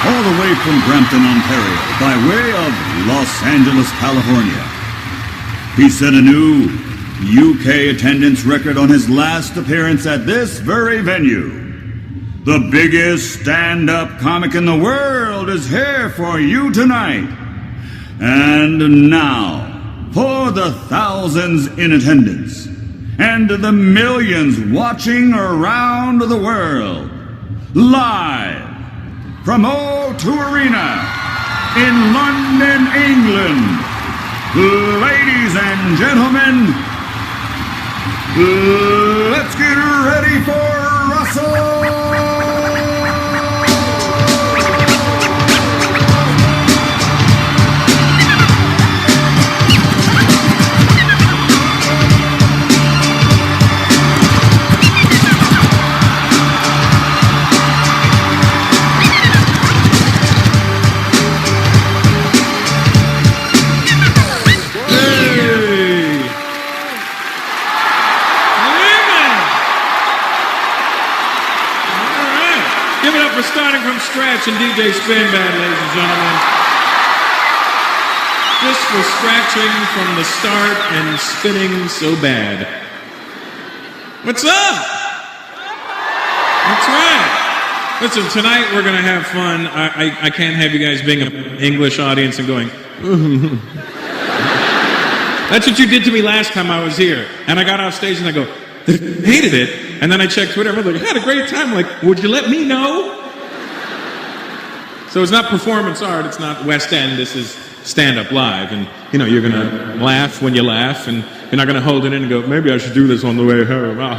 all the way from Brampton, Ontario, by way of Los Angeles, California. He set a new UK attendance record on his last appearance at this very venue. The biggest stand-up comic in the world is here for you tonight. And now, for the thousands in attendance and the millions watching around the world, live from O2 Arena in London, England, ladies and gentlemen, let's get ready for Russell! Starting from scratch and DJ Spin Band, ladies and gentlemen. This was scratching from the start and spinning so bad. What's up? That's right. Listen, tonight we're going to have fun. I can't have you guys being an English audience and going, That's what you did to me last time I was here. And I got off stage and I go, hated it. And then I checked Twitter. I'm like, I had a great time. I'm like, would you let me know? So it's not performance art, it's not West End, this is stand-up live. And, you know, you're going to laugh when you laugh, and you're not going to hold it in and go, maybe I should do this on the way home. I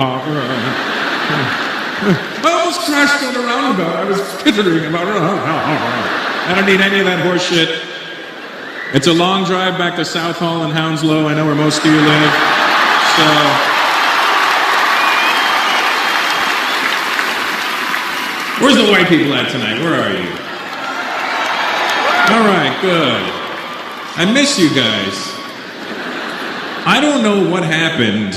almost crashed on the roundabout. I was pittering about I don't need any of that horse shit. It's a long drive back to South Hall and Hounslow. I know where most of you live. So, where's the white people at tonight? Where are you? All right, good. I miss you guys. I don't know what happened.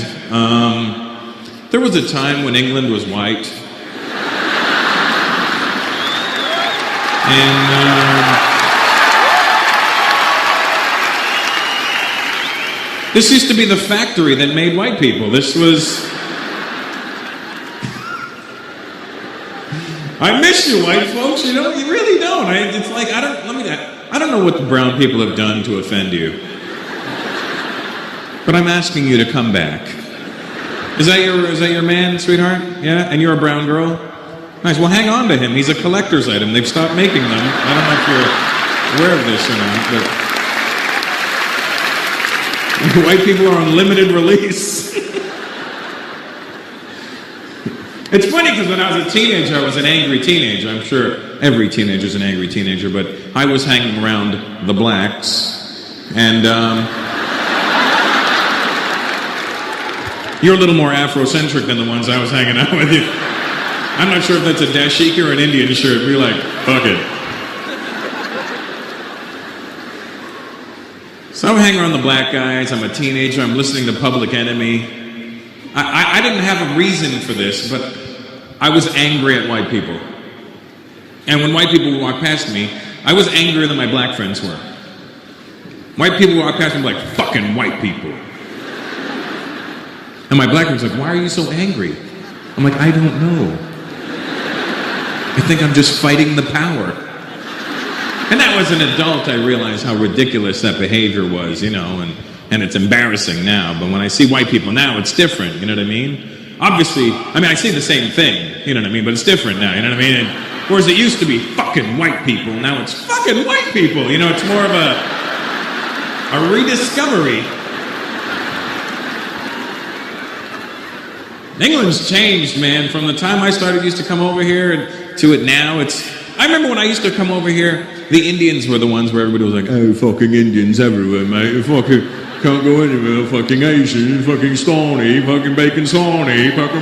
There was a time when England was white. And this used to be the factory that made white people. This was... I miss you, white folks. You know, you really don't. It's like I don't know what the brown people have done to offend you, but I'm asking you to come back. Is that your man, sweetheart? Yeah, and you're a brown girl. Nice. Well, hang on to him. He's a collector's item. They've stopped making them. I don't know if you're aware of this or not, but White people are on limited release. It's funny because when I was a teenager, I was an angry teenager. I'm sure every teenager is an angry teenager, but I was hanging around the blacks, and you're a little more Afrocentric than the ones I was hanging out with you. I'm not sure if that's a dashiki or an Indian shirt. We're like, fuck it. So I'm hanging around the black guys. I'm a teenager. I'm listening to Public Enemy. I didn't have a reason for this, but I was angry at white people. And when white people would walk past me, I was angrier than my black friends were. White people would walk past me like, fucking white people. And my black friends were like, why are you so angry? I'm like, I don't know. I think I'm just fighting the power. And now as an adult, I realize how ridiculous that behavior was, you know, and it's embarrassing now. But when I see white people now, it's different, you know what I mean? Obviously, I mean, I see the same thing, you know what I mean? But it's different now, you know what I mean? And, whereas it used to be fucking white people, now it's fucking white people. You know, it's more of a rediscovery. England's changed, man. From the time I used to come over here to it now, I remember when I used to come over here, the Indians were the ones where everybody was like, oh, fucking Indians everywhere, mate. Fucking can't go anywhere. Fucking Asian, fucking Stony, fucking bacon Sony, fucking...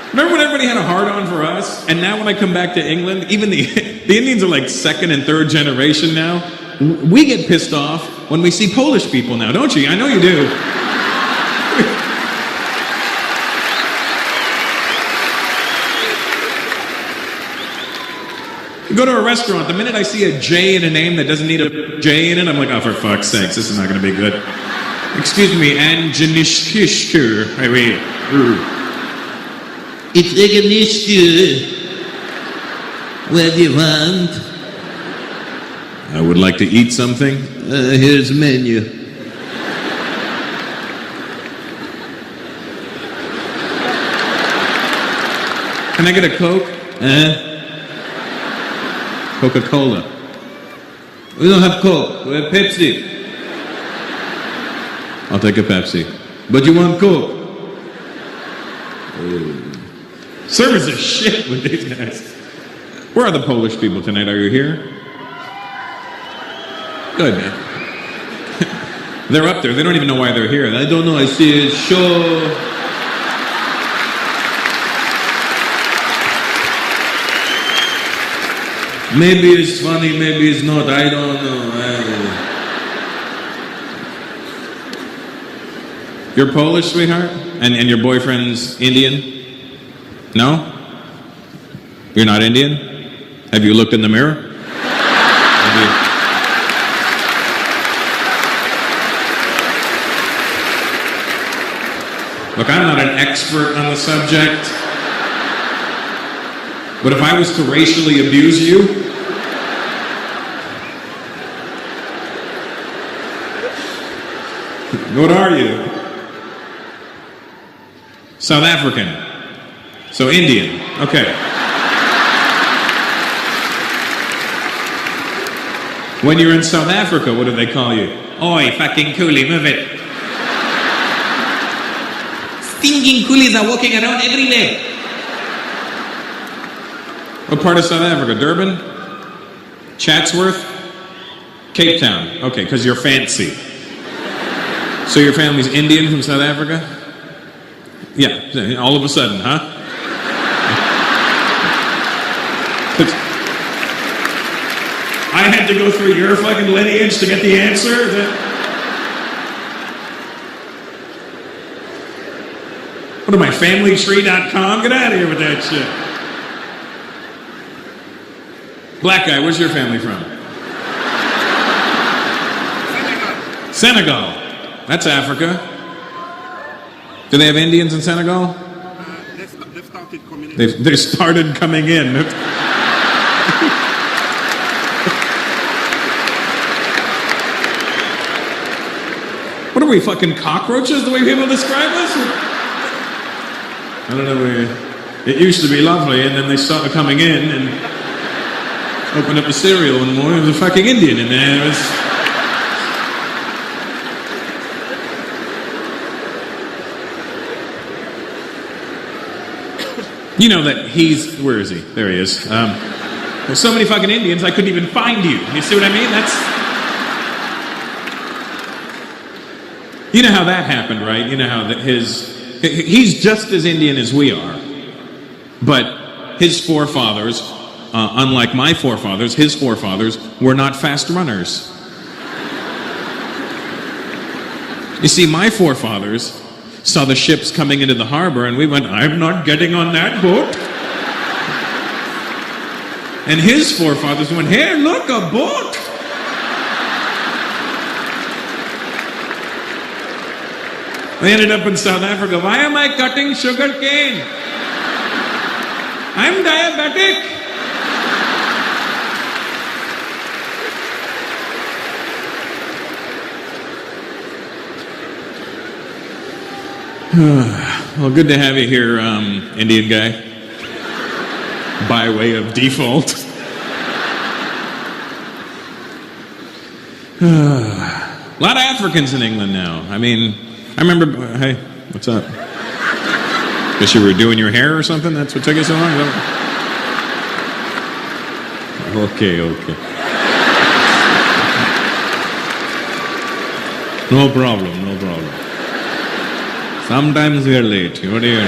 Remember when everybody had a hard-on for us? And now when I come back to England, even the Indians are like second and third generation now. We get pissed off when we see Polish people now, don't you? I know you do. You go to a restaurant, the minute I see a J in a name that doesn't need a J in it, I'm like, oh, for fuck's sakes, this is not going to be good. Excuse me, Anjanishkishker. I mean, it's Eganishku. What do you want? I would like to eat something. Here's the menu. Can I get a Coke? Coca-Cola. We don't have Coke. We have Pepsi. I'll take a Pepsi. But you want Coke? Service is shit with these guys. Where are the Polish people tonight? Are you here? Good, man. They're up there. They don't even know why they're here. I don't know. I see a show. Maybe it's funny, maybe it's not. I don't know. You're Polish, sweetheart? And your boyfriend's Indian? No? You're not Indian? Have you looked in the mirror? Look, I'm not an expert on the subject, but if I was to racially abuse you, what are you? South African. So Indian. Okay. When you're in South Africa, what do they call you? Oi, fucking coolie, move it. Stinking coolies are walking around everywhere. What part of South Africa? Durban? Chatsworth? Cape Town. Okay, because you're fancy. So your family's Indian from South Africa? Yeah, all of a sudden, huh? I had to go through your fucking lineage to get the answer? What am I, familytree.com? Get out of here with that shit. Black guy, where's your family from? Senegal. That's Africa. Do they have Indians in Senegal? They've started coming in. They started coming in. What are we, fucking cockroaches, the way people describe us? I don't know. It used to be lovely, and then they started coming in and opened up the cereal one morning. There was a fucking Indian in there. You know that where is he? There he is. There's so many fucking Indians, I couldn't even find you. You see what I mean? You know how that happened, right? You know how he's just as Indian as we are. But his forefathers, unlike my forefathers, his forefathers were not fast runners. You see, my forefathers saw the ships coming into the harbor and we went, I'm not getting on that boat. And his forefathers went, hey, look, a boat. They ended up in South Africa. Why am I cutting sugar cane? I'm diabetic. Well, good to have you here, Indian guy. By way of default. A lot of Africans in England now. I mean, I remember... Hey, what's up? Guess you were doing your hair or something? That's what took you so long? Okay. No problem. Sometimes we are late. What do you know?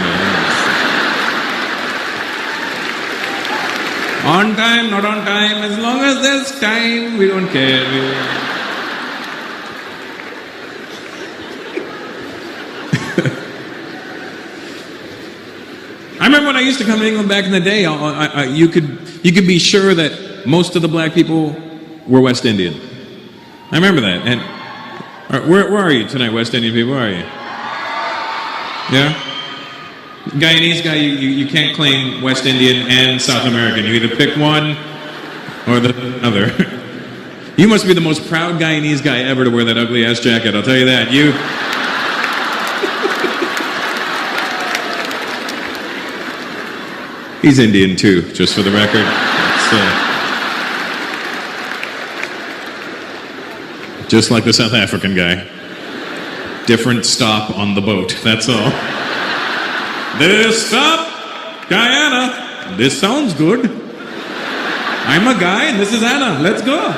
On time, not on time. As long as there's time, we don't care. I remember when I used to come to England back in the day, you could be sure that most of the black people were West Indian. I remember that. And where are you tonight, West Indian people? Where are you? Yeah? Guyanese guy, you can't claim West Indian and South American. You either pick one or the other. You must be the most proud Guyanese guy ever to wear that ugly ass jacket, I'll tell you that. He's Indian too, just for the record. Just like the South African guy. Different stop on the boat, that's all. This stop, Guyana. This sounds good. I'm a guy and this is Anna. Let's go.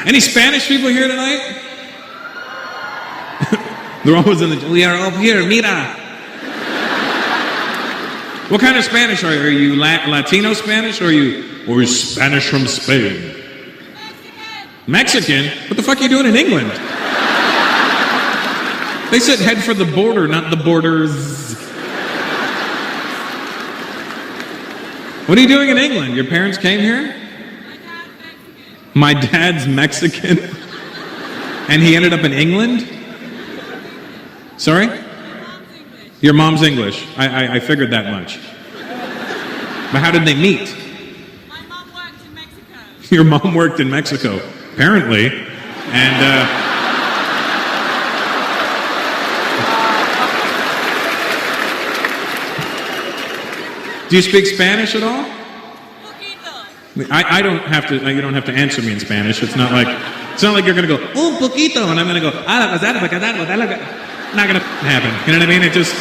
Any Spanish people here tonight? They're always in we are up here, mira. What kind of Spanish are you? Are you Latino Spanish or are you Spanish from Spain? Mexican? What the fuck are you doing in England? They said head for the border, not the borders. What are you doing in England? Your parents came here? My dad's Mexican. And he ended up in England? Sorry? Your mom's English. I figured that much. But how did they meet? My mom worked in Mexico. Your mom worked in Mexico, apparently. And, do you speak Spanish at all? I don't have to. You don't have to answer me in Spanish. It's not like you're gonna go un poquito, and I'm gonna go. Not gonna happen. You know what I mean? It just.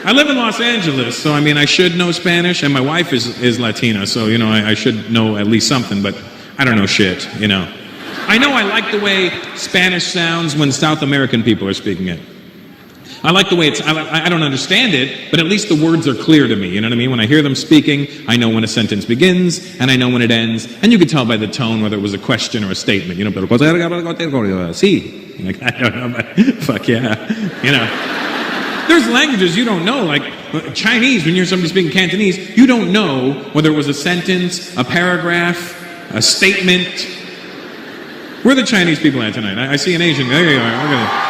I live in Los Angeles, so I mean I should know Spanish, and my wife is Latina, so you know I should know at least something, but I don't know shit. You know. I know I like the way Spanish sounds when South American people are speaking it. I like the way it's, I don't understand it, but at least the words are clear to me, you know what I mean? When I hear them speaking, I know when a sentence begins, and I know when it ends, and you can tell by the tone whether it was a question or a statement, you know, sí. Like, I don't know, but fuck yeah, you know. There's languages you don't know, like Chinese, when you hear somebody speaking Cantonese, you don't know whether it was a sentence, a paragraph, a statement. Where are the Chinese people at tonight? I see an Asian, there you are, look at it.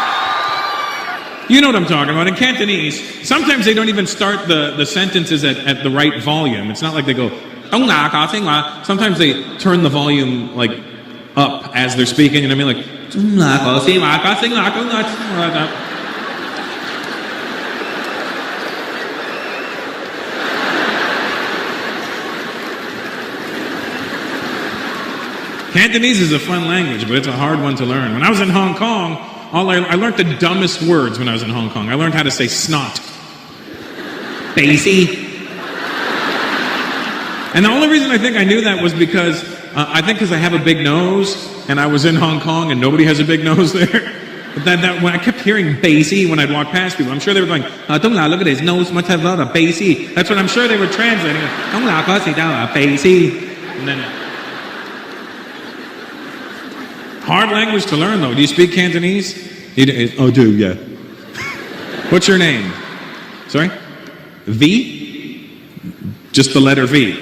You know what I'm talking about. In Cantonese, sometimes they don't even start the sentences at the right volume. It's not like they go, sometimes they turn the volume like up as they're speaking, you know what I mean? Like, Cantonese is a fun language, but it's a hard one to learn. When I was in Hong Kong, I learned the dumbest words when I was in Hong Kong. I learned how to say snot. Basie. And the only reason I think I knew that was because I have a big nose, and I was in Hong Kong, and nobody has a big nose there. But when I kept hearing Basie when I'd walk past people, I'm sure they were going, Dong Lao, look at his nose, must have a lot of Basie. That's what I'm sure they were translating. Dong Lao có gì đâu Basie. And then, hard language to learn, though. Do you speak Cantonese? Oh, do, yeah. What's your name? Sorry? V? Just the letter V.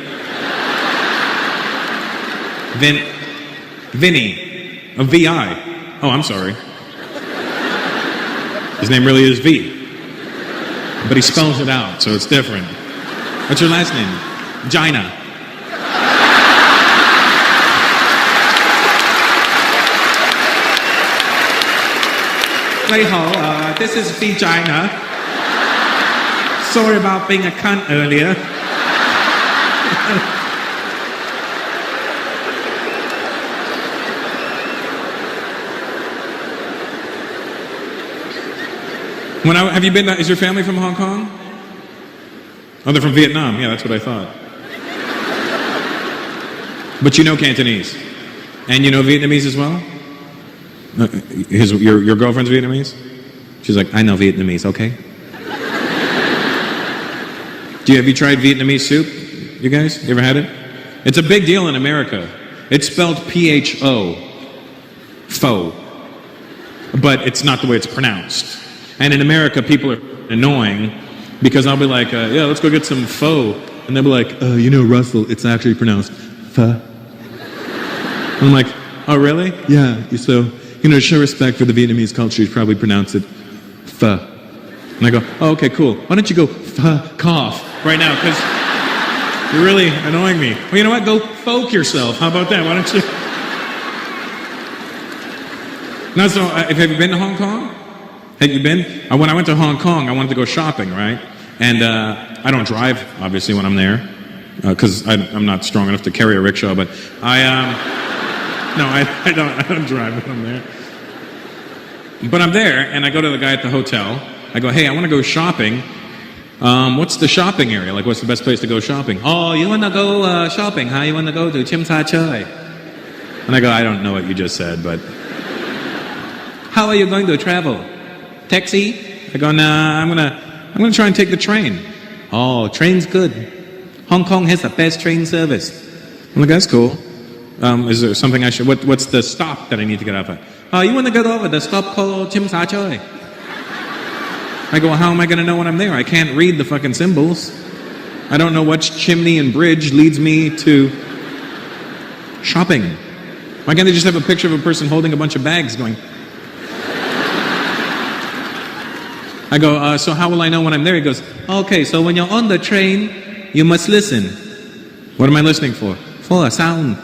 Vinny. A V-I. Oh, I'm sorry. His name really is V. But he spells it out, so it's different. What's your last name? Gina. This is Vagina. Sorry about being a cunt earlier. Have you been? Is your family from Hong Kong? Oh, they're from Vietnam. Yeah, that's what I thought. But you know Cantonese, and you know Vietnamese as well. Your girlfriend's Vietnamese? She's like, I know Vietnamese, okay? Have you tried Vietnamese soup? You guys? You ever had it? It's a big deal in America. It's spelled P-H-O. Pho. But it's not the way it's pronounced. And in America, people are annoying because I'll be like, yeah, let's go get some pho. And they'll be like, Russell, it's actually pronounced pho. I'm like, oh, really? Yeah, so... show respect for the Vietnamese culture, you probably pronounce it pho. And I go, oh, okay, cool. Why don't you go cough right now? Because you're really annoying me. Well, you know what? Go folk yourself. How about that? Why don't you? Now, so have you been to Hong Kong? Have you been? When I went to Hong Kong, I wanted to go shopping, right? And I don't drive, obviously, when I'm there, because I'm not strong enough to carry a rickshaw, but no, I don't drive when I'm there. But I'm there, and I go to the guy at the hotel. I go, hey, I want to go shopping. What's the shopping area? Like, what's the best place to go shopping? Oh, you want to go shopping, huh? You want to go to Tsim Sha Tsui? And I go, I don't know what you just said, but... How are you going to travel? Taxi? I go, nah, I'm gonna try and take the train. Oh, train's good. Hong Kong has the best train service. I'm like, that's cool. Is there something I should... What's the stop that I need to get off at? Oh, you want to go over the stop called Tsim Sha Tsui? I go, well, how am I going to know when I'm there? I can't read the fucking symbols. I don't know which chimney and bridge leads me to shopping. Why can't they just have a picture of a person holding a bunch of bags going... I go, so how will I know when I'm there? He goes, okay, so when you're on the train, you must listen. What am I listening for? For a sound.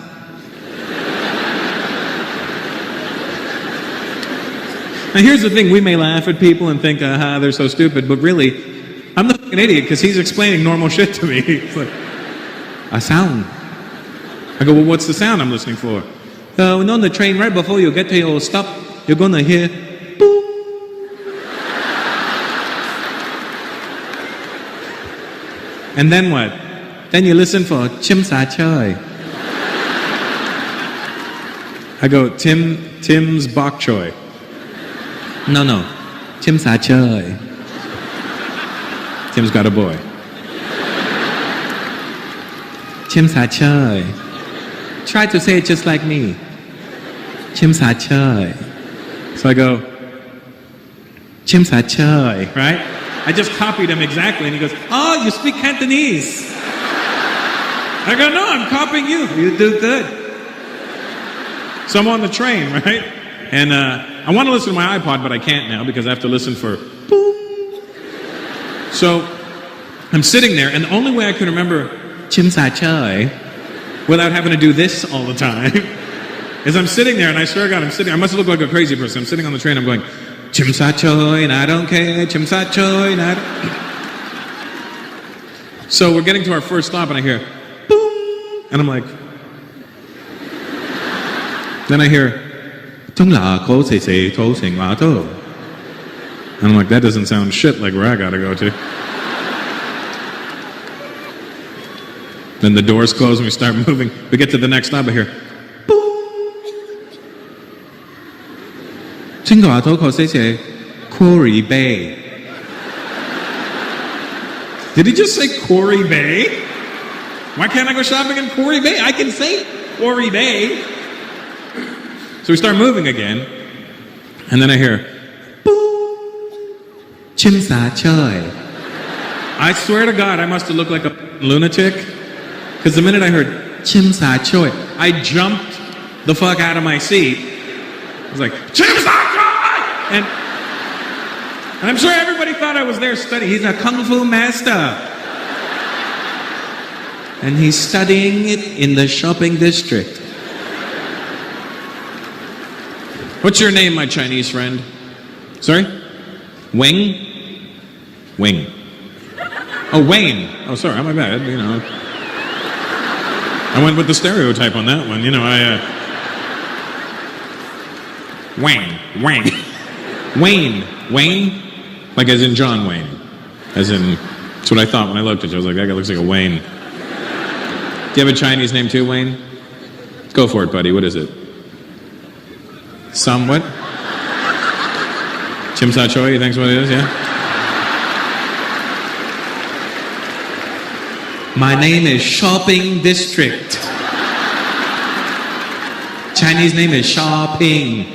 Now here's the thing, we may laugh at people and think, they're so stupid, but really, I'm the fucking idiot because he's explaining normal shit to me. It's like, a sound. I go, well, what's the sound I'm listening for? When on the train, right before you get to your stop, you're gonna hear, boom. And then what? Then you listen for Tsim Sha Tsui. I go, Tim's bok choy. No. Tsim Sha Tsui. Tim's got a boy. Tsim Sha Tsui. Try to say it just like me. Tsim Sha Tsui. So I go, Tsim Sha Tsui, right? I just copied him exactly, and he goes, oh, you speak Cantonese. I go, no, I'm copying you. You do good. So I'm on the train, right? And I want to listen to my iPod, but I can't now because I have to listen for boom. So I'm sitting there, and the only way I can remember Tsim Sha Tsui without having to do this all the time is I'm sitting there, and I swear to God, I must look like a crazy person. I'm sitting on the train, I'm going, Tsim Sha Tsui, and I don't care, Tsim Sha Tsui, and I don't... So we're getting to our first stop, and I hear, boom, and I'm like, Then I hear, and I'm like, that doesn't sound shit like where I gotta go to. Then the doors close and we start moving. We get to the next stop, I hear, Quarry Bay. Did he just say Quarry Bay? Why can't I go shopping in Quarry Bay? I can say Quarry Bay. So we start moving again, and then I hear, Chim Sa Choi. I swear to God, I must have looked like a lunatic, because the minute I heard Chim Sa Choi, I jumped the fuck out of my seat. I was like, Chim Sa Choi! And I'm sure everybody thought I was there studying. He's a kung fu master. And he's studying it in the shopping district. What's your name, my Chinese friend? Sorry? Wing? Wing. Oh, Wayne. Oh, sorry, my bad, you know. I went with the stereotype on that one, you know, Wayne. Wayne. Wayne? Like as in John Wayne. As in, that's what I thought when I looked at you. I was like, that guy looks like a Wayne. Do you have a Chinese name too, Wayne? Go for it, buddy. What is it? Somewhat? Chim Sa Choi, you think's what it is, yeah? My name is Shopping District. Chinese name is Shopping.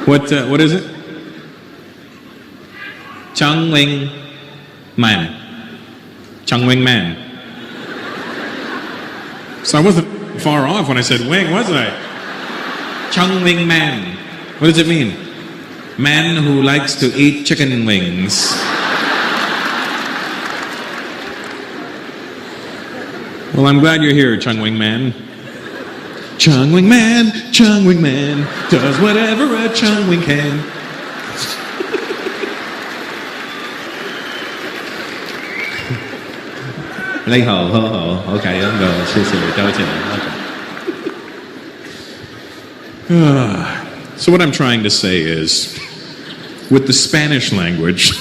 What is it? Chung Wing Man. Chung Wing Man. So I wasn't far off when I said wing, was I? Chung Wing Man. What does it mean? Man who likes to eat chicken wings. Well, I'm glad you're here, Chung Wing Man. Chung Wing Man does whatever a Chung Wing can. Lấy hồ, okay, I'm going. So what I'm trying to say is, with the Spanish language,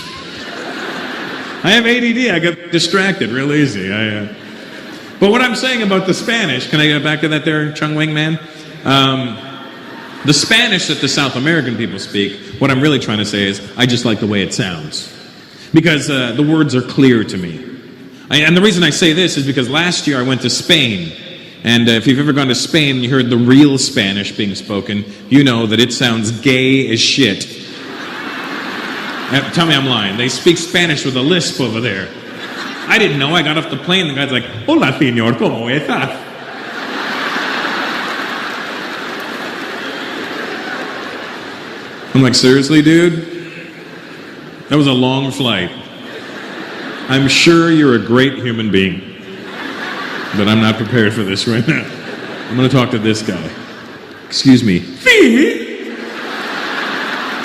I have ADD. I get distracted real easy. But what I'm saying about the Spanish, can I get back to that there, Chung Wing Man? The Spanish that the South American people speak, what I'm really trying to say is, I just like the way it sounds. Because the words are clear to me. And the reason I say this is because last year I went to Spain. And if you've ever gone to Spain and you heard the real Spanish being spoken, you know that it sounds gay as shit. Tell me I'm lying. They speak Spanish with a lisp over there. I didn't know. I got off the plane. The guy's like, "Hola, señor, ¿cómo estás?" I'm like, seriously, dude? That was a long flight. I'm sure you're a great human being, but I'm not prepared for this right now. I'm going to talk to this guy. Excuse me. Fee?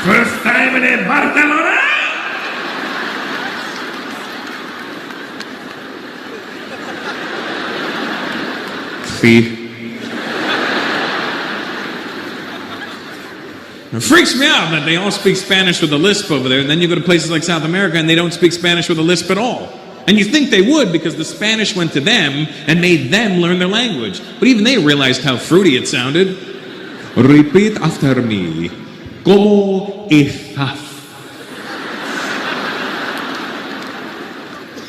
First time in Barcelona? Fee. It freaks me out that they all speak Spanish with a lisp over there, and then you go to places like South America and they don't speak Spanish with a lisp at all. And you think they would because the Spanish went to them and made them learn their language. But even they realized how fruity it sounded. Repeat after me. ¿Cómo estás?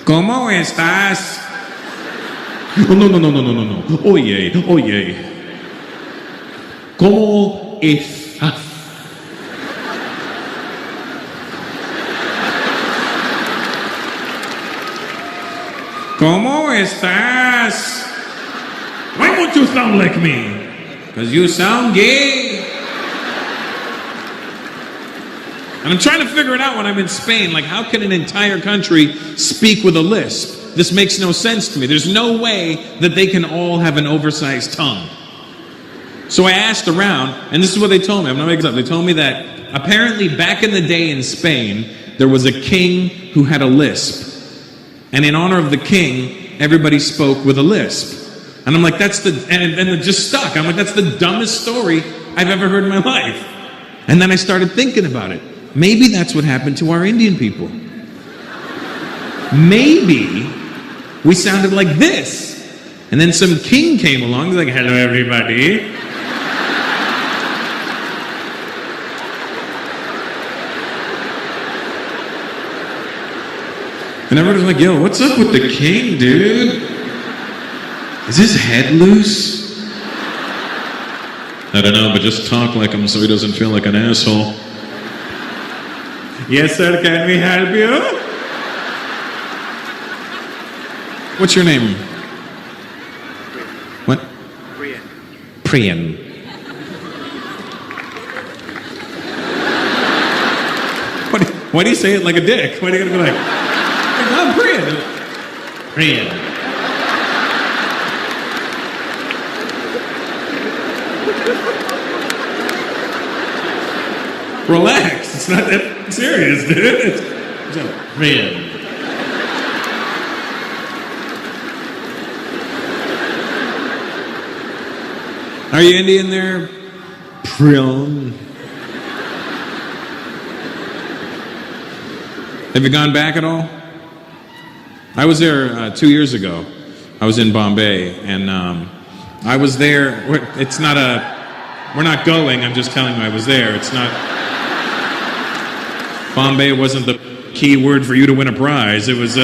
¿Cómo estás? Oh, no. Oye. ¿Cómo estás? ¿Cómo estás? Why won't you sound like me? Because you sound gay. And I'm trying to figure it out when I'm in Spain. Like, how can an entire country speak with a lisp? This makes no sense to me. There's no way that they can all have an oversized tongue. So I asked around, and this is what they told me. I'm not making this up. They told me that apparently back in the day in Spain, there was a king who had a lisp. And in honor of the king, everybody spoke with a lisp. And I'm like, that's the, and it just stuck. I'm like, that's the dumbest story I've ever heard in my life. And then I started thinking about it. Maybe that's what happened to our Indian people. Maybe we sounded like this. And then some king came along, he's like, hello everybody. And everyone's like, yo, what's up with the king, dude? Is his head loose? I don't know, but just talk like him so he doesn't feel like an asshole. Yes, sir, can we help you? What's your name? What? Priyan. Why do you say it like a dick? Why do you gotta be like, I'm Priyan? Priyan. Relax, it's not that serious, dude. It's Priyan. Are you Indian there? Priyan. Have you gone back at all? I was there 2 years ago. I was in Bombay, and I was there. It's not a. We're not going. I'm just telling you I was there. It's not. Bombay wasn't the key word for you to win a prize. It was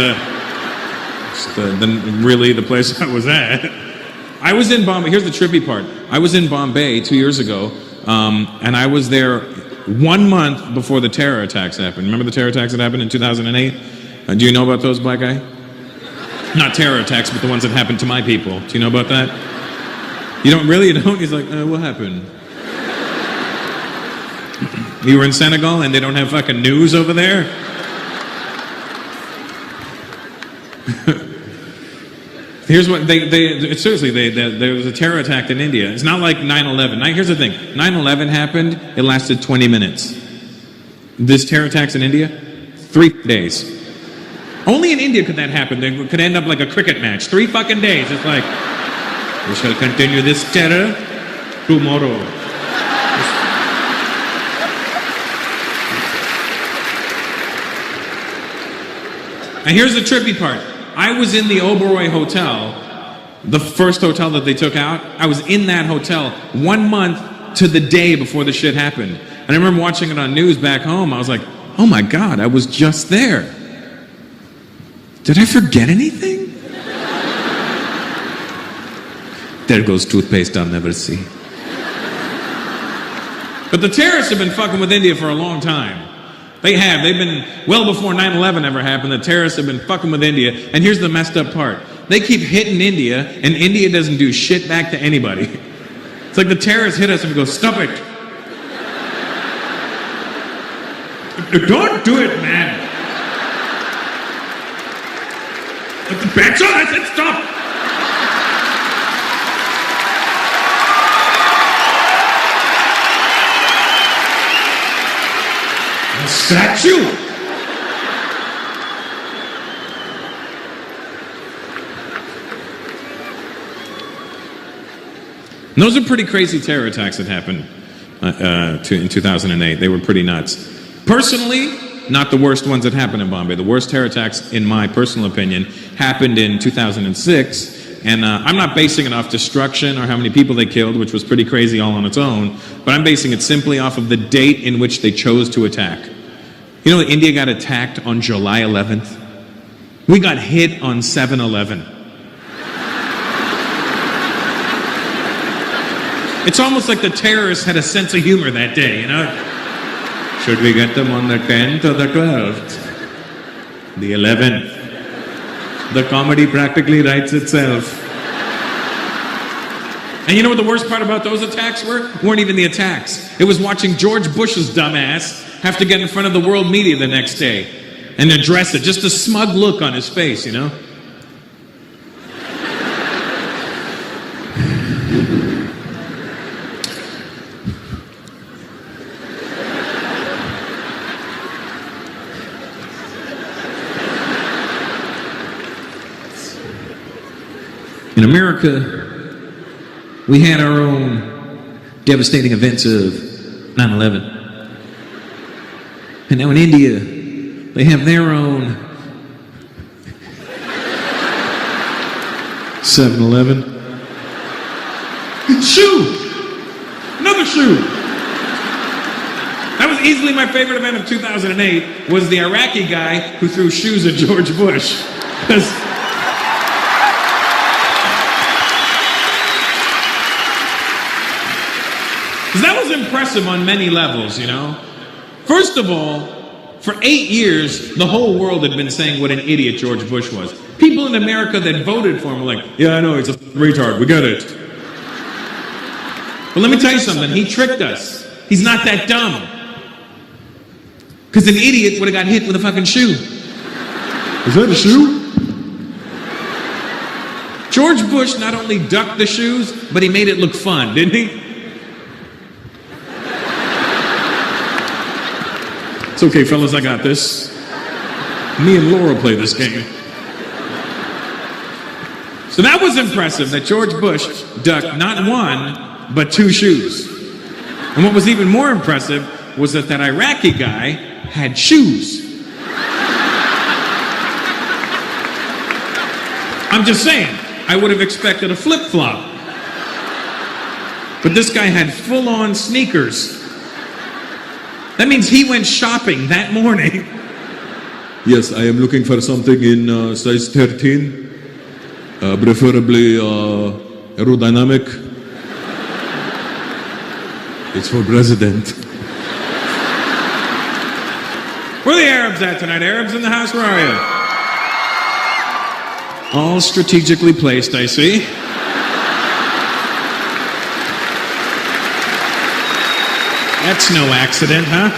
really the place I was at. I was in Bombay. Here's the trippy part. I was in Bombay 2 years ago, and I was there 1 month before the terror attacks happened. Remember the terror attacks that happened in 2008? Do you know about those, black guy? Not terror attacks, but the ones that happened to my people. Do you know about that? You don't really? You don't? He's like, what happened? You were in Senegal and they don't have fucking news over there? Here's what seriously, there was a terror attack in India. It's not like 9/11. Here's the thing. 9/11 happened, it lasted 20 minutes. This terror attacks in India, 3 days. Only in India could that happen. They could end up like a cricket match. 3 fucking days. It's like, we shall continue this terror tomorrow. And here's the trippy part. I was in the Oberoi Hotel, the first hotel that they took out. I was in that hotel 1 month to the day before the shit happened. And I remember watching it on news back home. I was like, oh my God, I was just there. Did I forget anything? There goes toothpaste I'll never see. But the terrorists have been fucking with India for a long time. They have. They've been, well before 9/11 ever happened, the terrorists have been fucking with India. And here's the messed up part. They keep hitting India, and India doesn't do shit back to anybody. It's like the terrorists hit us and we go, stop it. Don't do it, man. That's all, I said stop. A statue. And those are pretty crazy terror attacks that happened in 2008. They were pretty nuts. Personally, not the worst ones that happened in Bombay. The worst terror attacks, in my personal opinion, happened in 2006. And I'm not basing it off destruction or how many people they killed, which was pretty crazy all on its own, but I'm basing it simply off of the date in which they chose to attack. You know, India got attacked on July 11th. We got hit on 7/11. It's almost like the terrorists had a sense of humor that day, you know? Should we get them on the 10th or the 12th? The 11th. The comedy practically writes itself. And you know what the worst part about those attacks were? Weren't even the attacks. It was watching George Bush's dumbass have to get in front of the world media the next day and address it. Just a smug look on his face, you know? In America, we had our own devastating events of 9/11. And now in India, they have their own 7-Eleven. Shoe! Another shoe! That was easily my favorite event of 2008, was the Iraqi guy who threw shoes at George Bush. Because that was impressive on many levels, you know? First of all, for 8 years, the whole world had been saying what an idiot George Bush was. People in America that voted for him were like, yeah, I know, he's a retard, we get it. But let me tell you something, he tricked us. He's not that dumb. Because an idiot would have got hit with a fucking shoe. Is that a shoe? George Bush not only ducked the shoes, but he made it look fun, didn't he? It's okay, fellas, I got this. Me and Laura play this game. So that was impressive that George Bush ducked not one, but 2 shoes. And what was even more impressive was that Iraqi guy had shoes. I'm just saying, I would have expected a flip-flop. But this guy had full-on sneakers. That means he went shopping that morning. Yes, I am looking for something in size 13, preferably aerodynamic. It's for president. Where are the Arabs at tonight? Arabs in the house? Where are you? All strategically placed, I see. That's no accident, huh?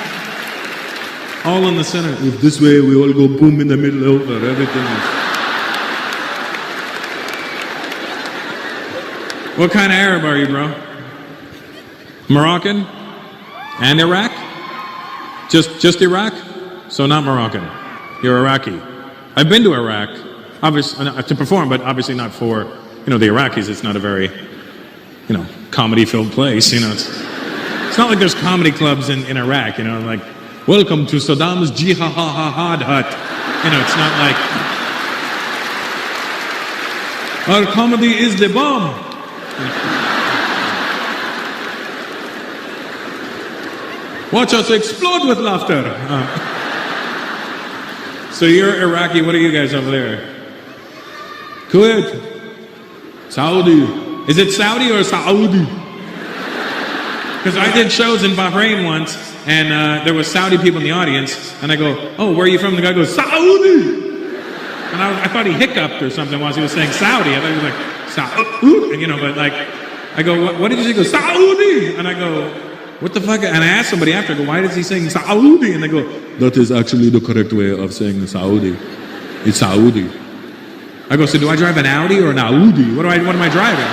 All in the center. If this way we all go boom in the middle over, everything is... What kind of Arab are you, bro? Moroccan? And Iraq? Just Iraq? So not Moroccan. You're Iraqi. I've been to Iraq, obviously to perform, but obviously not for, the Iraqis. It's not a very, comedy-filled place. It's not like there's comedy clubs in Iraq. Like welcome to Saddam's Jihad hut. It's not like our comedy is the bomb. Watch us explode with laughter. So you're Iraqi. What are you guys over there? Kuwait. Saudi. Is it Saudi or Saudi? Because I did shows in Bahrain once, and there was Saudi people in the audience, and I go, oh, where are you from? The guy goes, Saudi! And I thought he hiccuped or something while he was saying Saudi. I thought he was like, Saudi, but like, I go, what did you say? He goes, Saudi! And I go, what the fuck? And I asked somebody after, I go, why is he saying Saudi? And they go, that is actually the correct way of saying Saudi. It's Saudi. I go, so do I drive an Audi or an Audi? What am I driving?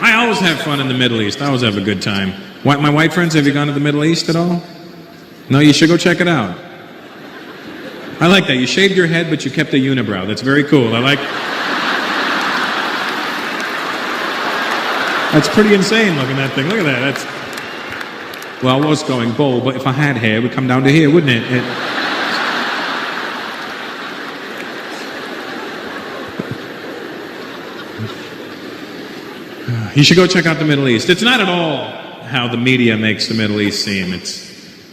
I always have fun in the Middle East. I always have a good time. My white friends, have you gone to the Middle East at all? No, you should go check it out. I like that. You shaved your head, but you kept a unibrow. That's very cool. That's pretty insane looking at that thing. Look at that. Well, I was going bold, but if I had hair, it would come down to here, wouldn't it? You should go check out the Middle East. It's not at all how the media makes the Middle East seem.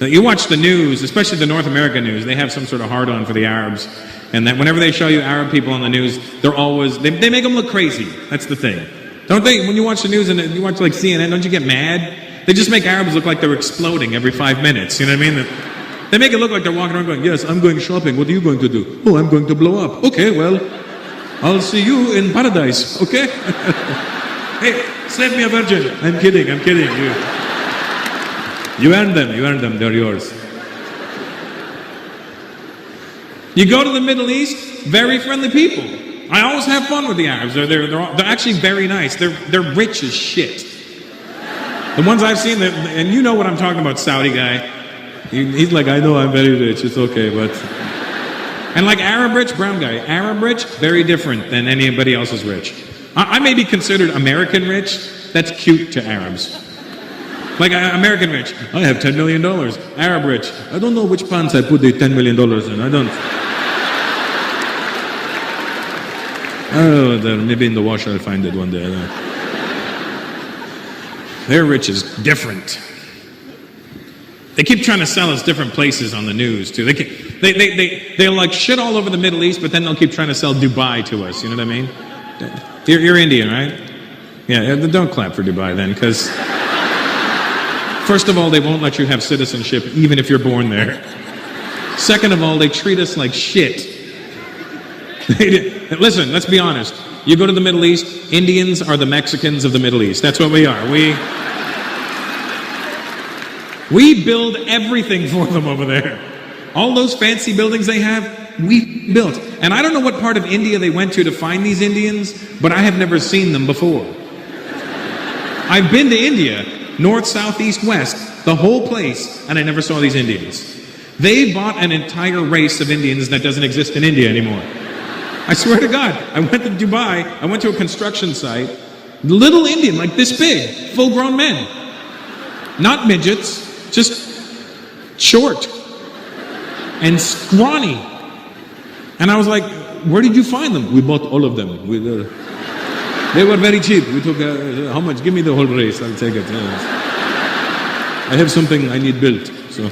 You watch the news, especially the North American news, they have some sort of hard-on for the Arabs. And that whenever they show you Arab people on the news, they're always, they make them look crazy. That's the thing. Don't they, when you watch the news and you watch like CNN, don't you get mad? They just make Arabs look like they're exploding every 5 minutes. You know what I mean? They make it look like they're walking around going, yes, I'm going shopping. What are you going to do? Oh, I'm going to blow up. Okay, well, I'll see you in paradise. Okay? Hey, slave me a virgin. I'm kidding. You earned them. They're yours. You go to the Middle East, very friendly people. I always have fun with the Arabs. They're actually very nice. They're rich as shit. The ones I've seen, and you know what I'm talking about, Saudi guy. He's like, I know I'm very rich. It's okay, but And like Arab rich, brown guy. Arab rich, very different than anybody else's rich. I may be considered American rich. That's cute to Arabs. Like American rich, I have $10 million. Arab rich, I don't know which pants I put the $10 million in. I don't. Oh, maybe in the wash I'll find it one day. Their rich is different. They keep trying to sell us different places on the news too. They'll like shit all over the Middle East, but then they'll keep trying to sell Dubai to us. You know what I mean? You're Indian, right? Yeah. Don't clap for Dubai then, because first of all, they won't let you have citizenship even if you're born there. Second of all, they treat us like shit. Listen, let's be honest. You go to the Middle East, Indians are the Mexicans of the Middle East. That's what we are. We build everything for them over there. All those fancy buildings they have, we built. And I don't know what part of India they went to find these Indians, but I have never seen them before. I've been to India, north, south, east, west, the whole place, and I never saw these Indians. They bought an entire race of Indians that doesn't exist in India anymore. I swear to God, I went to Dubai, I went to a construction site, little Indian, like this big, full-grown men. Not midgets, just short and scrawny. And I was like, where did you find them? We bought all of them. They were very cheap. We took, how much? Give me the whole race, I'll take it. I have something I need built. So,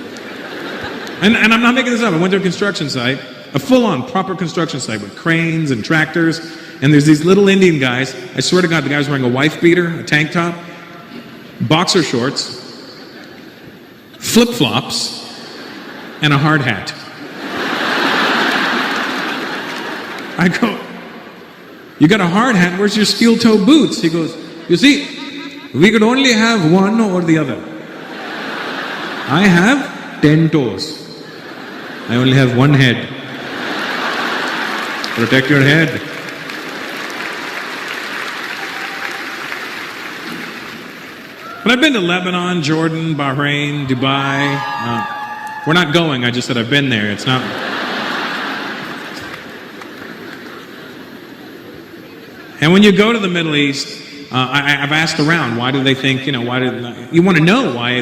and I'm not making this up. I went to a construction site, a full-on proper construction site with cranes and tractors, and there's these little Indian guys. I swear to God, the guy was wearing a wife beater, a tank top, boxer shorts, flip-flops, and a hard hat. I go, you got a hard hat, where's your steel-toe boots? He goes, you see, we could only have one or the other. I have 10 toes. I only have one head. Protect your head. But I've been to Lebanon, Jordan, Bahrain, Dubai. We're not going, I just said I've been there. It's not... And when you go to the Middle East, I've asked around, why do they think, you want to know why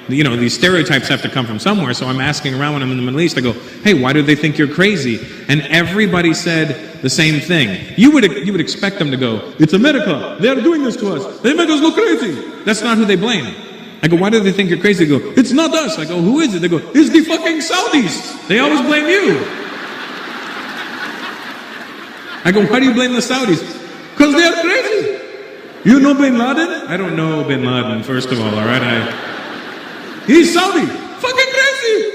these stereotypes have to come from somewhere. So I'm asking around when I'm in the Middle East, I go, hey, why do they think you're crazy? And everybody said the same thing. You would expect them to go, it's America, they're doing this to us, they make us go crazy. That's not who they blame. I go, why do they think you're crazy? They go, it's not us. I go, who is it? They go, it's the fucking Saudis. They always blame you. I go, why do you blame the Saudis? Because they're crazy. You know Bin Laden? I don't know Bin Laden, first of all right? He's Saudi. Fucking crazy.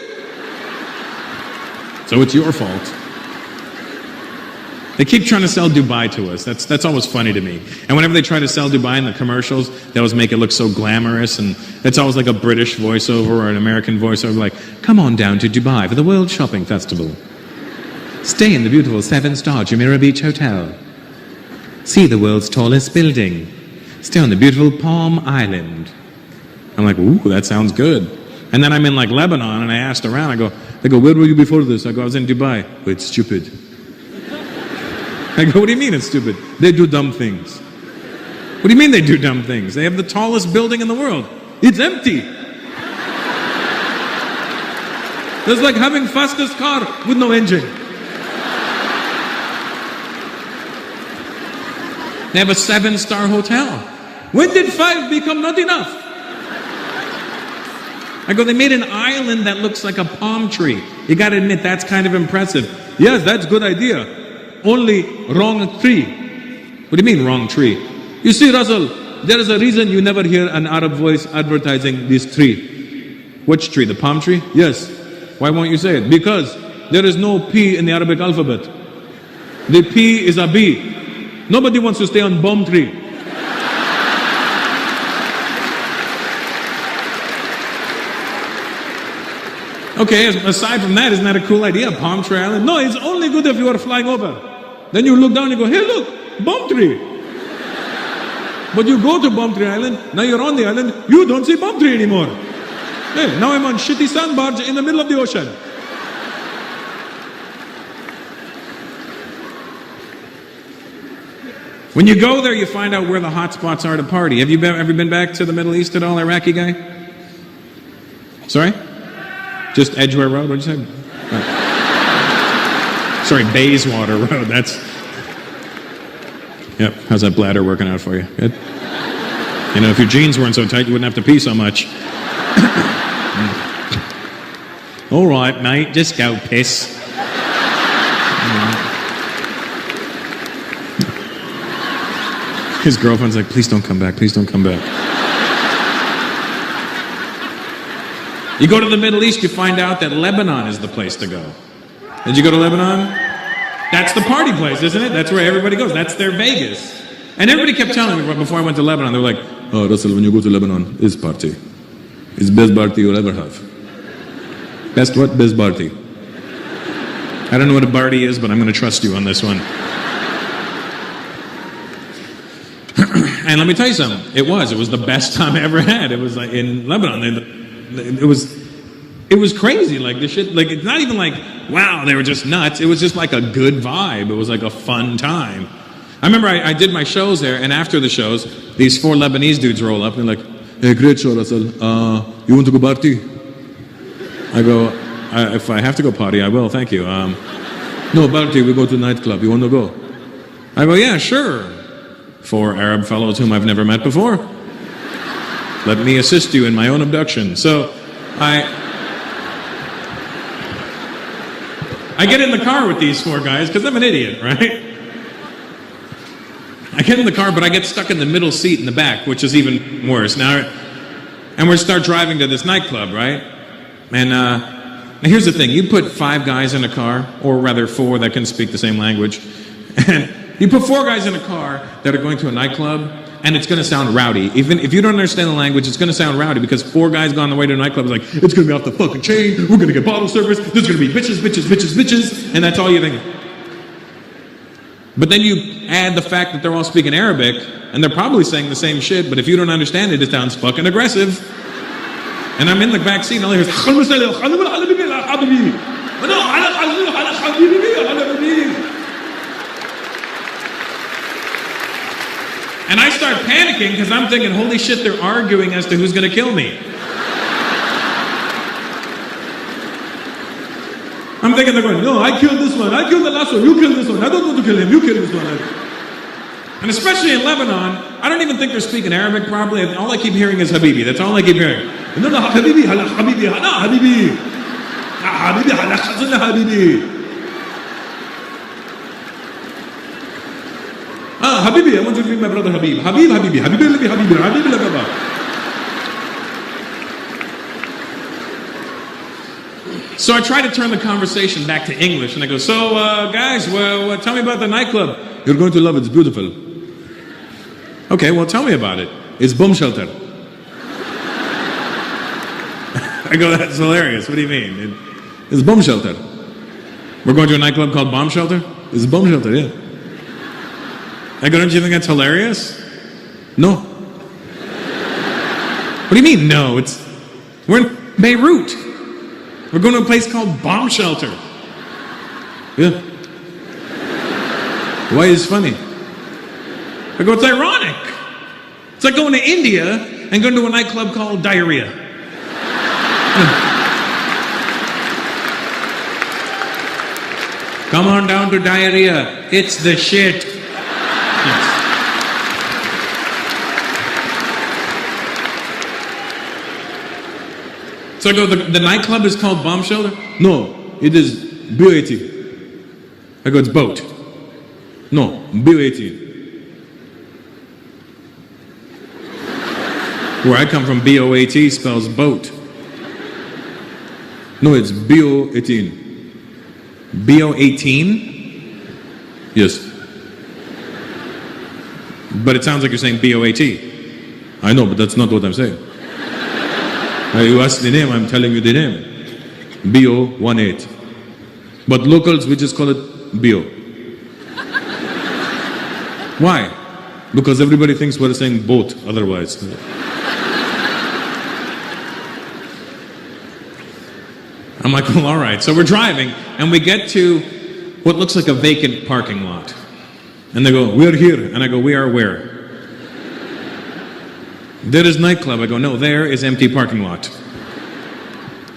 So it's your fault. They keep trying to sell Dubai to us. That's always funny to me. And whenever they try to sell Dubai in the commercials, they always make it look so glamorous, and it's always like a British voiceover or an American voiceover like, come on down to Dubai for the World Shopping Festival. Stay in the beautiful 7-star Jumeirah Beach Hotel. See the world's tallest building. Stay on the beautiful Palm Island. I'm like, ooh, that sounds good. And then I'm in like Lebanon, and I asked around, they go, where were you before this? I go, I was in Dubai. Oh, it's stupid. I go, what do you mean it's stupid? They do dumb things. What do you mean they do dumb things? They have the tallest building in the world. It's empty. That's like having fastest car with no engine. They have a 7-star hotel. When did 5 become not enough? I go, they made an island that looks like a palm tree. You gotta admit, that's kind of impressive. Yes, that's a good idea. Only wrong tree. What do you mean, wrong tree? You see, Russell, there is a reason you never hear an Arab voice advertising this tree. Which tree? The palm tree? Yes. Why won't you say it? Because there is no P in the Arabic alphabet. The P is a B. Nobody wants to stay on bomb tree. Okay, aside from that, isn't that a cool idea? Palm Tree Island? No, it's only good if you are flying over. Then you look down and you go, hey look, bomb tree. But you go to Bomb Tree Island, now you're on the island, you don't see bomb tree anymore. Hey, now I'm on shitty sand barge in the middle of the ocean. When you go there, you find out where the hot spots are to party. Have you ever been back to the Middle East at all, Iraqi guy? Sorry? Just Edgware Road? What'd you say? Oh. Sorry, Bayswater Road. That's... Yep. How's that bladder working out for you? Good? You know, if your jeans weren't so tight, you wouldn't have to pee so much. All right, mate. Just go piss. His girlfriend's like, please don't come back, please don't come back. You go to the Middle East, you find out that Lebanon is the place to go. Did you go to Lebanon? That's the party place, isn't it? That's where everybody goes. That's their Vegas. And everybody kept telling me before I went to Lebanon, they were like, oh, Russell, when you go to Lebanon, it's party. It's best party you'll ever have. Best what? Best party. I don't know what a party is, but I'm going to trust you on this one. And let me tell you something. It was the best time I ever had. It was like in Lebanon. It was crazy. Like the shit. Like it's not even like wow. They were just nuts. It was just like a good vibe. It was like a fun time. I remember I did my shows there, and after the shows, these 4 Lebanese dudes roll up and they're like, "Hey, great show, Russell. You want to go party?" I go, "If I have to go party, I will. Thank you." No party. We go to a nightclub. You want to go? I go, "Yeah, sure." 4 Arab fellows whom I've never met before. Let me assist you in my own abduction. So I get in the car with these 4 guys because I'm an idiot, right? I get in the car, but I get stuck in the middle seat in the back, which is even worse. Now, and we start driving to this nightclub, right? And now here's the thing: you put 5 guys in a car, or rather 4 that can speak the same language, and you put 4 guys in a car that are going to a nightclub, and it's going to sound rowdy. Even if you don't understand the language, it's going to sound rowdy because 4 guys gone the way to a nightclub is like, it's going to be off the fucking chain, we're going to get bottle service, there's going to be bitches, bitches, bitches, bitches, and that's all you think. But then you add the fact that they're all speaking Arabic, and they're probably saying the same shit, but if you don't understand it, it sounds fucking aggressive. And I'm in the back seat, and all I hear is, and I start panicking because I'm thinking, holy shit, they're arguing as to who's going to kill me. I'm thinking they're going, no, I killed this one, I killed the last one, you killed this one, I don't want to kill him, you kill this one. And especially in Lebanon, I don't even think they're speaking Arabic properly. All I keep hearing is Habibi. That's all I keep hearing. No, no, Habibi, Habibi, no, Habibi. Habibi, Habibi. Habibi, I want you to meet my brother Habib. Habib, Habibi, Habibi, Habibi, Habibi, Habibi. So I try to turn the conversation back to English, and I go, so guys, well, tell me about the nightclub. You're going to love it, it's beautiful. Okay, well, tell me about it. It's bomb shelter. I go, that's hilarious. What do you mean? It's bomb shelter. We're going to a nightclub called Bomb Shelter? It's a bomb shelter, yeah. I go, don't you think that's hilarious? No. What do you mean, no? We're in Beirut. We're going to a place called Bomb Shelter. Yeah. Why is it funny? I go, it's ironic. It's like going to India and going to a nightclub called Diarrhea. Come on down to Diarrhea. It's the shit. Yes. So I go, the nightclub is called Bomb Shelter? No, it is BOAT. I go, it's boat. No, BOAT. Where I come from, BOAT spells boat. No, it's BO18. BO18? Yes. But it sounds like you're saying BOAT. I know, but that's not what I'm saying. You ask the name, I'm telling you the name. BO18. But locals, we just call it BO. Why? Because everybody thinks we're saying boat otherwise. I'm like, well, all right. So we're driving, and we get to what looks like a vacant parking lot. And they go, we're here. And I go, we are where? There is nightclub. I go, no, there is empty parking lot.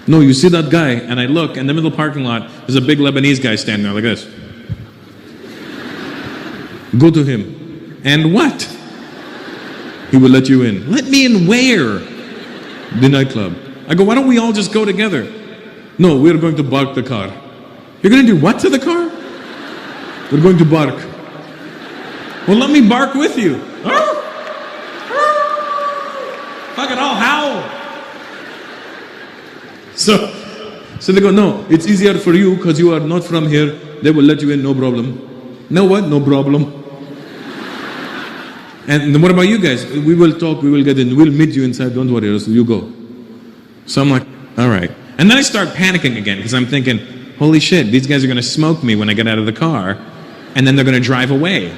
No, you see that guy? And I look, in the middle parking lot, there's a big Lebanese guy standing there like this. Go to him. And what? He will let you in. Let me in where? The nightclub. I go, why don't we all just go together? No, we're going to bark the car. You're going to do what to the car? We're going to bark. Well, let me bark with you. Fuck it all, howl. So they go, no, it's easier for you because you are not from here. They will let you in, no problem. No what? No problem. And then what about you guys? We will talk, we will get in, we'll meet you inside, don't worry, you go. So I'm like, all right. And then I start panicking again because I'm thinking, holy shit, these guys are going to smoke me when I get out of the car, and then they're going to drive away.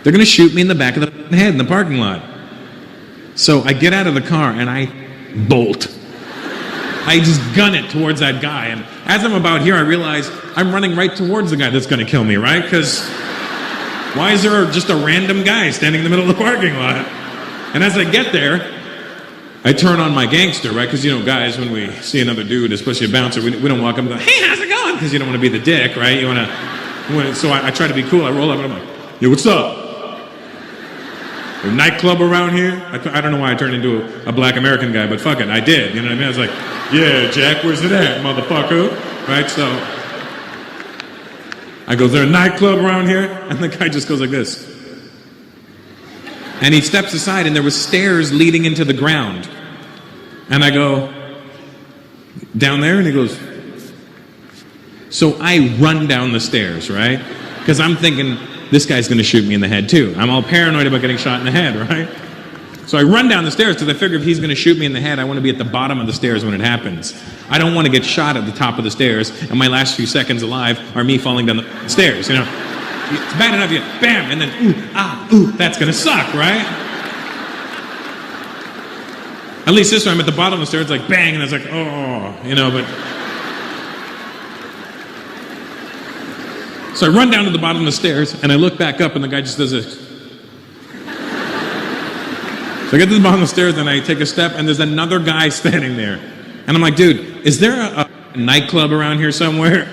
They're going to shoot me in the back of the head in the parking lot. So I get out of the car and I bolt. I just gun it towards that guy. And as I'm about here, I realize I'm running right towards the guy that's going to kill me, right? Because why is there just a random guy standing in the middle of the parking lot? And as I get there, I turn on my gangster, right? Because, you know, guys, when we see another dude, especially a bouncer, we don't walk up and go, hey, how's it going? Because you don't want to be the dick, right? So I try to be cool. I roll up and I'm like, yo, what's up? A nightclub around here? I don't know why I turned into a black American guy, but fuck it, I did. You know what I mean? I was like, yeah, Jack, where's it at, motherfucker? Right? So I go, is there a nightclub around here? And the guy just goes like this. And he steps aside, and there was stairs leading into the ground. And I go, down there? And he goes, so I run down the stairs, right? Because I'm thinking, this guy's going to shoot me in the head too. I'm all paranoid about getting shot in the head, right? So I run down the stairs because I figure if he's going to shoot me in the head, I want to be at the bottom of the stairs when it happens. I don't want to get shot at the top of the stairs, and my last few seconds alive are me falling down the stairs, you know? It's bad enough you bam, and then ooh, that's going to suck, right? At least this time I'm at the bottom of the stairs, like bang, and it's like, oh, you know, but... So I run down to the bottom of the stairs, and I look back up, and the guy just does this. So I get to the bottom of the stairs, and I take a step, and there's another guy standing there. And I'm like, dude, is there a nightclub around here somewhere?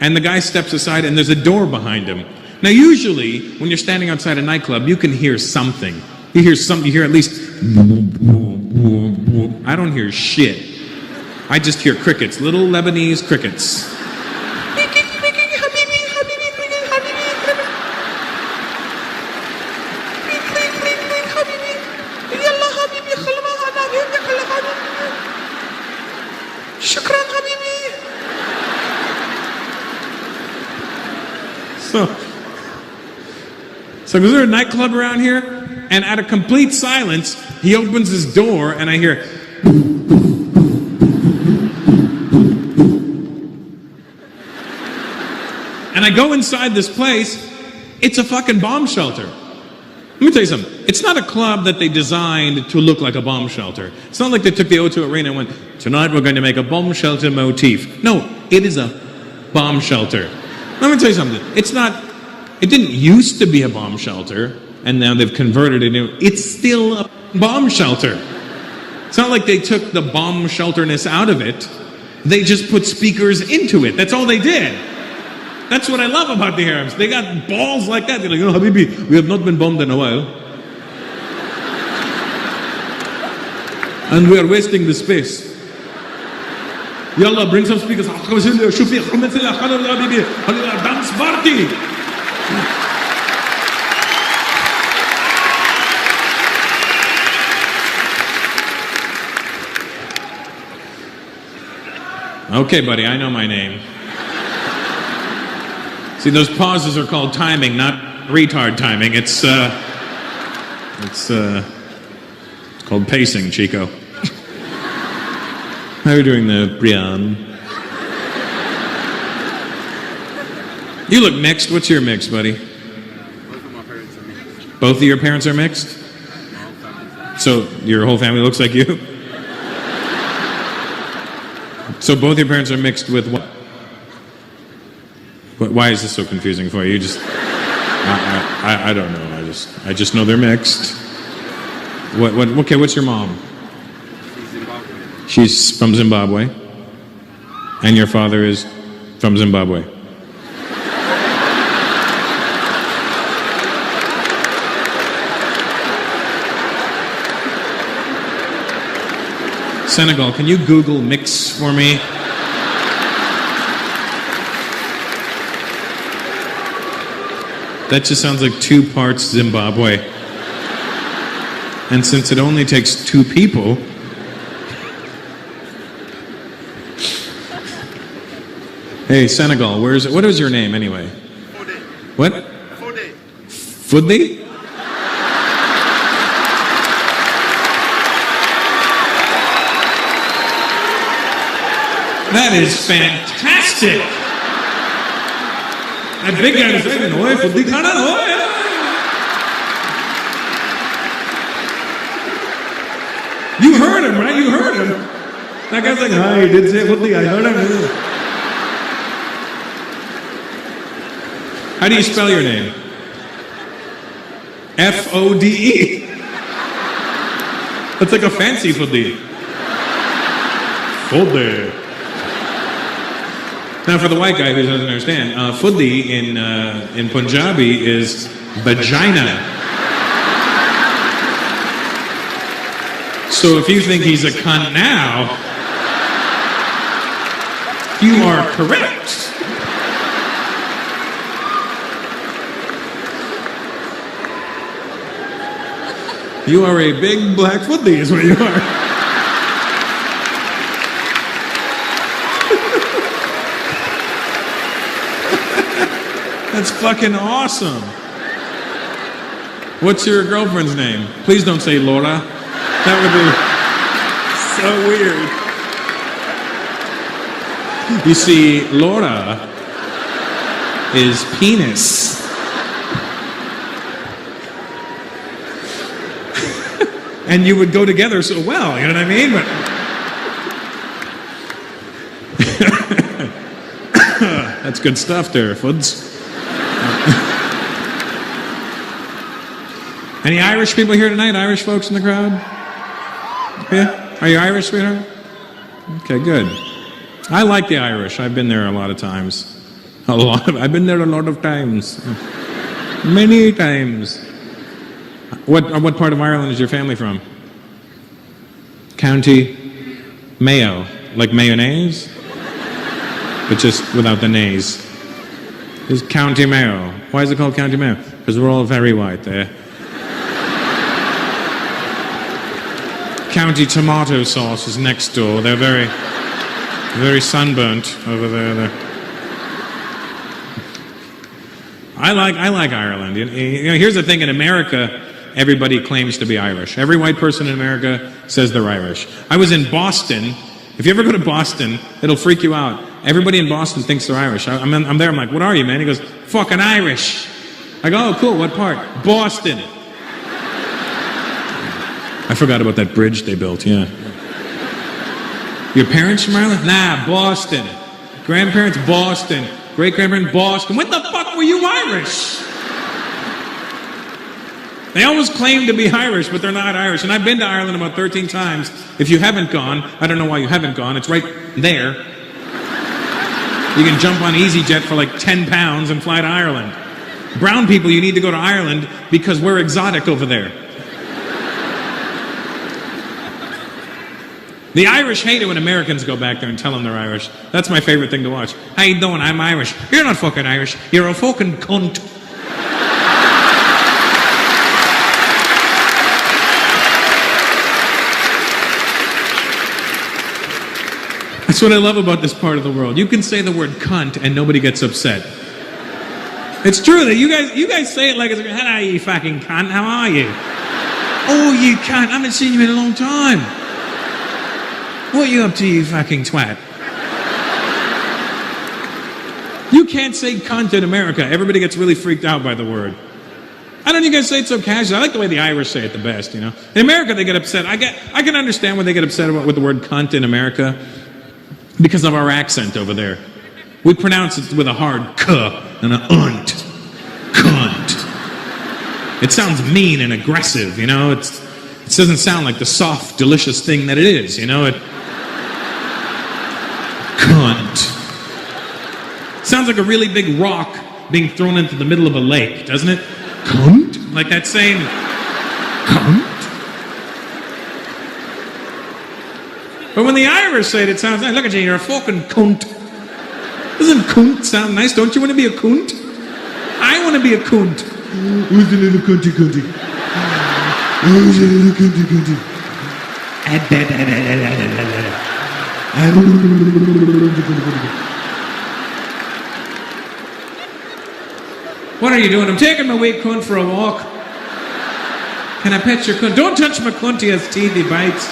And the guy steps aside, and there's a door behind him. Now, usually, when you're standing outside a nightclub, you can hear something. You hear at least... I don't hear shit. I just hear crickets, little Lebanese crickets. So is there a nightclub around here? And at a complete silence, he opens his door and I hear... And I go inside this place, it's a fucking bomb shelter. Let me tell you something. It's not a club that they designed to look like a bomb shelter. It's not like they took the O2 Arena and went, tonight we're going to make a bomb shelter motif. No, it is a bomb shelter. Let me tell you something. It didn't used to be a bomb shelter, and now they've converted it into, it's still a bomb shelter. It's not like they took the bomb shelterness out of it. They just put speakers into it. That's all they did. That's what I love about the Arabs. They got balls like that. They're like, oh, Habibi, we have not been bombed in a while. And we are wasting the space. Yalla, bring some speakers. Dance party. Okay, buddy, I know my name. See, those pauses are called timing, not retard timing. It's called pacing, Chico. How are you doing there, Brian? You look mixed. What's your mix, buddy? Both of my parents are mixed. Both of your parents are mixed? So your whole family looks like you? So both your parents are mixed with what? Why is this so confusing for you? You just... I don't know. I just know they're mixed. Okay, what's your mom? She's Zimbabwe. She's from Zimbabwe. And your father is from Zimbabwe. Senegal, can you Google mix for me? That just sounds like 2 parts Zimbabwe. And since it only takes 2 people, hey, Senegal, what is your name anyway? Fode. What? Fode. Fudli? That is fantastic! That big guy was saying, "Oi, Fudli khana, oi." You heard him, right? You heard him. That guy's like, "Hi, he did say Fudli, I heard him." How do you spell your name? F-O-D-E. That's like a fancy Fudli. Fudli. Now, for the white guy who doesn't understand, Fudli in Punjabi is vagina. So if you think he's a cunt now, you are correct. You are a big black Fudli, is what you are. That's fucking awesome. What's your girlfriend's name? Please don't say Laura. That would be so weird. You see, Laura is penis. And you would go together so well, you know what I mean? But that's good stuff there, Fuds. Any Irish people here tonight? Irish folks in the crowd? Yeah? Are you Irish, sweetheart? Okay, good. I like the Irish. I've been there a lot of times. I've been there a lot of times. Many times. What part of Ireland is your family from? County Mayo. Like mayonnaise? But just without the nays. It's County Mayo. Why is it called County Mayo? Because we're all very white there. County tomato sauce is next door. They're very sunburnt over there. I like Ireland. You know, here's the thing: in America, everybody claims to be Irish. Every white person in America says they're Irish. I was in Boston. If you ever go to Boston, it'll freak you out. Everybody in Boston thinks they're Irish. I'm there. I'm like, "What are you, man?" He goes, "Fucking Irish." I go, "Oh, cool. What part?" "Boston." I forgot about that bridge they built, yeah. Your parents from Ireland? Nah, Boston. Grandparents, Boston. Great-grandparents, Boston. When the fuck were you Irish? They always claim to be Irish, but they're not Irish. And I've been to Ireland about 13 times. If you haven't gone, I don't know why you haven't gone. It's right there. You can jump on EasyJet for like 10 pounds and fly to Ireland. Brown people, you need to go to Ireland because we're exotic over there. The Irish hate it when Americans go back there and tell them they're Irish. That's my favorite thing to watch. "How you doing? I'm Irish." "You're not fucking Irish. You're a fucking cunt." That's what I love about this part of the world. You can say the word cunt and nobody gets upset. It's true that you guys say it like it's like, "Hello, you fucking cunt. How are you?" "Oh, you cunt. I haven't seen you in a long time." "What are you up to, you fucking twat?" You can't say cunt in America. Everybody gets really freaked out by the word. I don't you guys say it so casual. I like the way the Irish say it the best, you know. In America, they get upset. I can understand when they get upset with the word cunt in America because of our accent over there. We pronounce it with a hard k and an unt. Cunt. It sounds mean and aggressive, you know? It doesn't sound like the soft, delicious thing that it is, you know? Cunt. Sounds like a really big rock being thrown into the middle of a lake, doesn't it? Cunt? Like that saying, cunt? But when the Irish say it, it sounds like, look at you, you're a fucking cunt. Doesn't cunt sound nice? Don't you want to be a cunt? I want to be a cunt. Who's the little cunty cunty? Who's the little cunty cunty? What are you doing? I'm taking my wee cunt for a walk. Can I pet your cunt? Don't touch my cunt, he has teeth, he bites.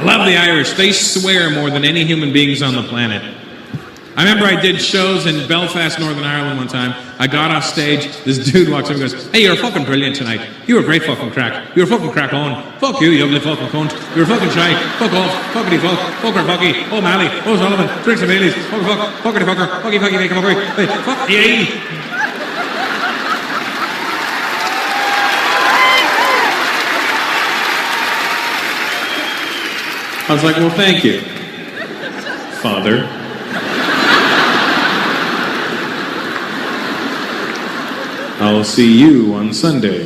I love the Irish. They swear more than any human beings on the planet. I remember I did shows in Belfast, Northern Ireland one time. I got off stage, this dude walks up and goes, hey, you're fucking brilliant tonight. You were great fucking crack. You were fucking crack on. Fuck you, you ugly fucking cunt. You were fucking shy. Fuck off. Fuckity fuck. Fucker fucky. Oh Mally. Oh Sullivan. Tricks and Baileys. Fuck fuck. Fuckity fucker. Fucky fucky make a fuckery. Hey, fuck yay. I was like, well, thank you, Father. I'll see you on Sunday.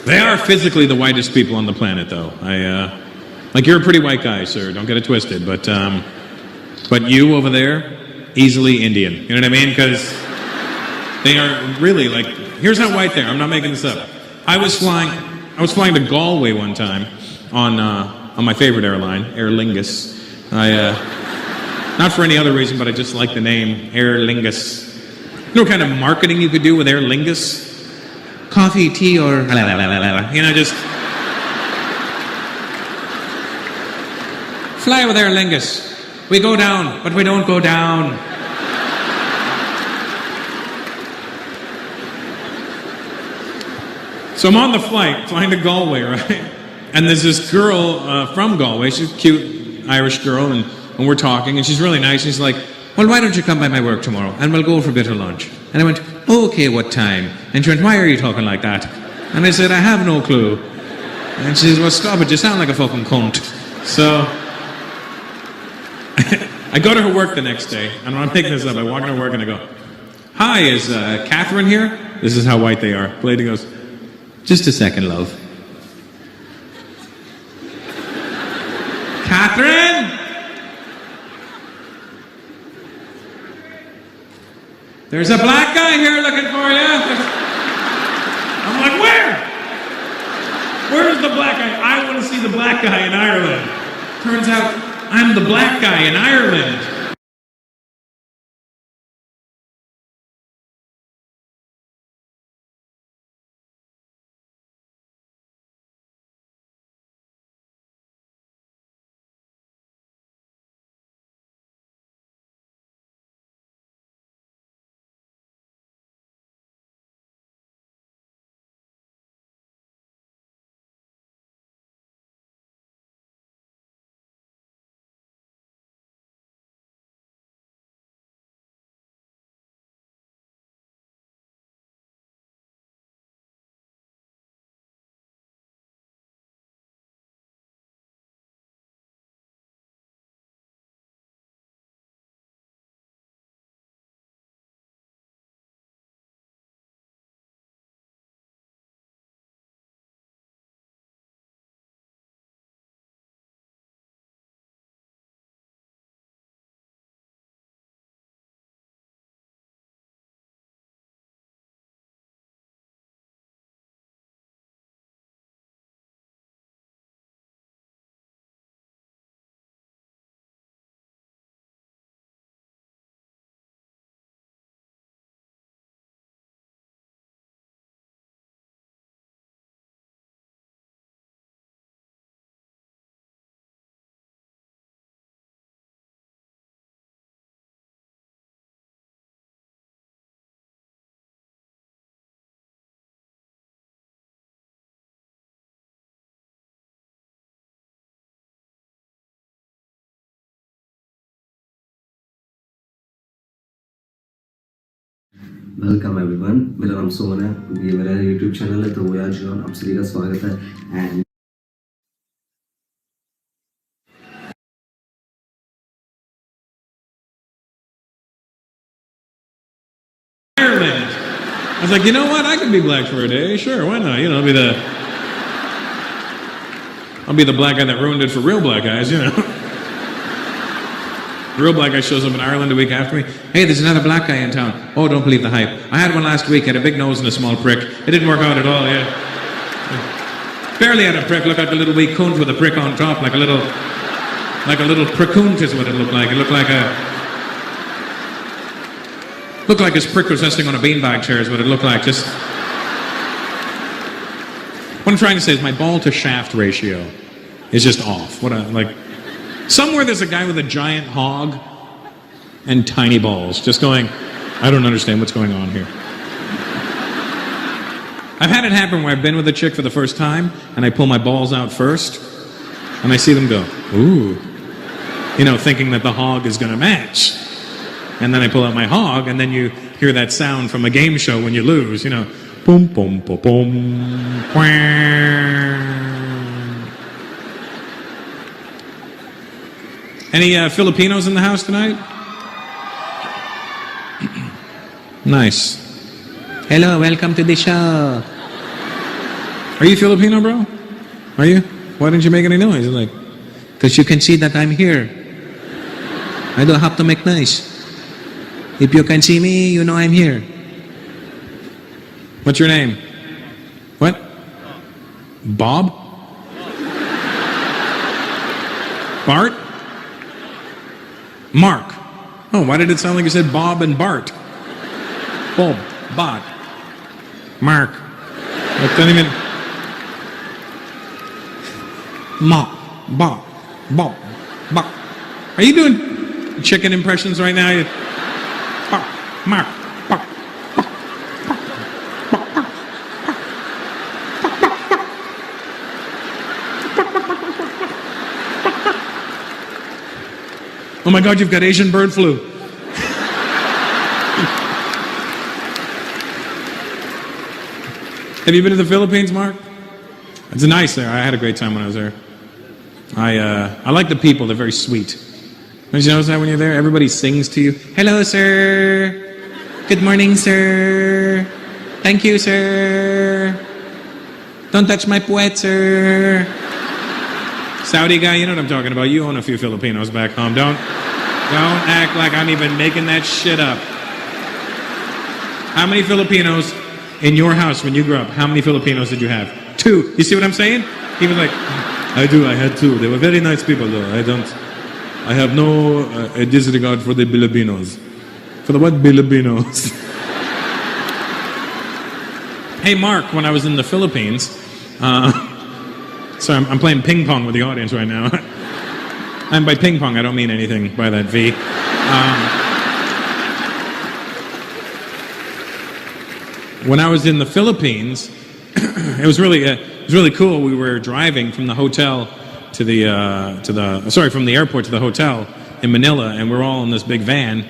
They are physically the whitest people on the planet, though. Like you're a pretty white guy, sir. Don't get it twisted. But you over there, easily Indian. You know what I mean? Because they are really like. Here's how white they are. I'm not making this up. I was flying to Galway one time on my favorite airline, Aer Lingus. Not for any other reason, but I just like the name, Aer Lingus. You know what kind of marketing you could do with Aer Lingus? Coffee, tea, or you know, just fly with Aer Lingus. We go down, but we don't go down. So I'm on the flight, flying to Galway, right? And there's this girl from Galway. She's a cute Irish girl, and we're talking, and she's really nice. She's like, well, why don't you come by my work tomorrow, and we'll go for a bit of lunch. And I went, okay, what time? And she went, why are you talking like that? And I said, I have no clue. And she says, well, stop it, you sound like a fucking cunt. So I go to her work the next day, and I'm making this up. I walk into her work, and I go, hi, is Catherine here? This is how white they are. The lady goes, just a second, love. Catherine? There's a black guy here looking for you. I'm like, where? Where's the black guy? I want to see the black guy in Ireland. Turns out I'm the black guy in Ireland. Welcome everyone, मेरा नाम सुमन है, ये मेरा YouTube channel है, तो यार जो आप सभी का स्वागत है and Ireland. I was like, you know what? I could be black for a day. Sure, why not? You know, I'll be the black guy that ruined it for real black guys, you know. The real black guy shows up in Ireland a week after me. Hey, there's another black guy in town. Oh, don't believe the hype. I had one last week, had a big nose and a small prick. It didn't work out at all, yeah. Barely had a prick. Look like a little wee cunt with a prick on top, like a little prickunt is what it looked like. It looked like his prick was resting on a beanbag chair is what it looked like. Just what I'm trying to say is my ball to shaft ratio is just off. Somewhere there's a guy with a giant hog and tiny balls just going, I don't understand what's going on here. I've had it happen where I've been with a chick for the first time and I pull my balls out first and I see them go, ooh, you know, thinking that the hog is going to match. And then I pull out my hog and then you hear that sound from a game show when you lose, you know, boom, boom, boom, boom, quang. Any Filipinos in the house tonight? Nice. Hello, welcome to the show. Are you Filipino, bro? Are you? Why didn't you make any noise? Like, because you can see that I'm here. I don't have to make noise. If you can see me, you know I'm here. What's your name? What? Bob? Bart? Mark. Oh, why did it sound like you said Bob and Bart? Bob, Bot, Mark. That doesn't even. Ma, Bob, Bob, Bob. Are you doing chicken impressions right now? Bob, Mark, Bob. Oh my God, you've got Asian bird flu. Have you been to the Philippines, Mark? It's nice there. I had a great time when I was there. I like the people. They're very sweet. Don't you notice that when you're there? Everybody sings to you. Hello, sir. Good morning, sir. Thank you, sir. Don't touch my puwet, sir. Saudi guy, you know what I'm talking about. You own a few Filipinos back home. Don't act like I'm even making that shit up. How many Filipinos in your house when you grew up? How many Filipinos did you have? 2. You see what I'm saying? He was like, I do. I had 2. They were very nice people, though. I have no disregard for the Filipinos. For the what Filipinos? Hey, Mark, when I was in the Philippines, sorry, I'm playing ping pong with the audience right now. And by ping pong, I don't mean anything by that V. When I was in the Philippines, it was really cool. We were driving from the hotel from the airport to the hotel in Manila, and we're all in this big van.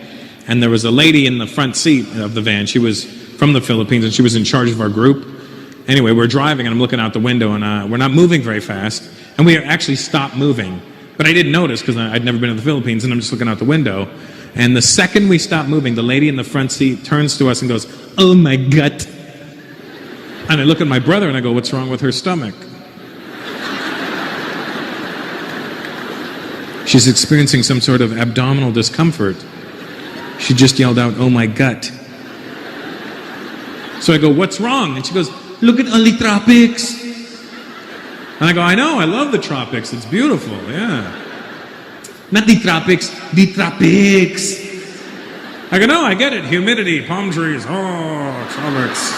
And there was a lady in the front seat of the van. She was from the Philippines, and she was in charge of our group. Anyway, we're driving, and I'm looking out the window, and we're not moving very fast. And we actually stopped moving. But I didn't notice because I'd never been to the Philippines, and I'm just looking out the window. And the second we stopped moving, the lady in the front seat turns to us and goes, "Oh my gut." And I look at my brother and I go, "What's wrong with her stomach?" She's experiencing some sort of abdominal discomfort. She just yelled out, "Oh my gut." So I go, "What's wrong?" And she goes, "Look at all the tropics." And I go, "I know, I love the tropics. It's beautiful, yeah." "Not the tropics, the tropics." I go, "No, I get it. Humidity, palm trees, oh, tropics."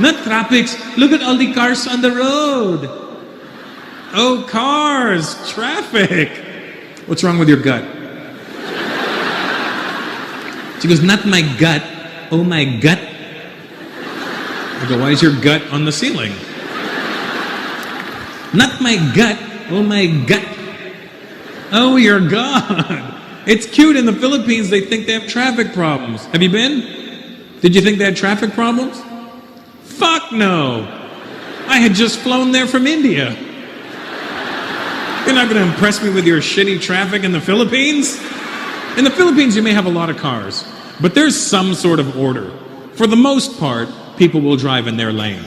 "Not tropics. Look at all the cars on the road." "Oh, cars, traffic." "What's wrong with your gut?" She goes, "Not my gut. Oh, my gut." I go, "Why is your gut on the ceiling?" "Not my gut. Oh, my gut." "Oh, your God." It's cute. In the Philippines, they think they have traffic problems. Have you been? Did you think they had traffic problems? Fuck no. I had just flown there from India. You're not going to impress me with your shitty traffic in the Philippines? In the Philippines, you may have a lot of cars, but there's some sort of order. For the most part, people will drive in their lane.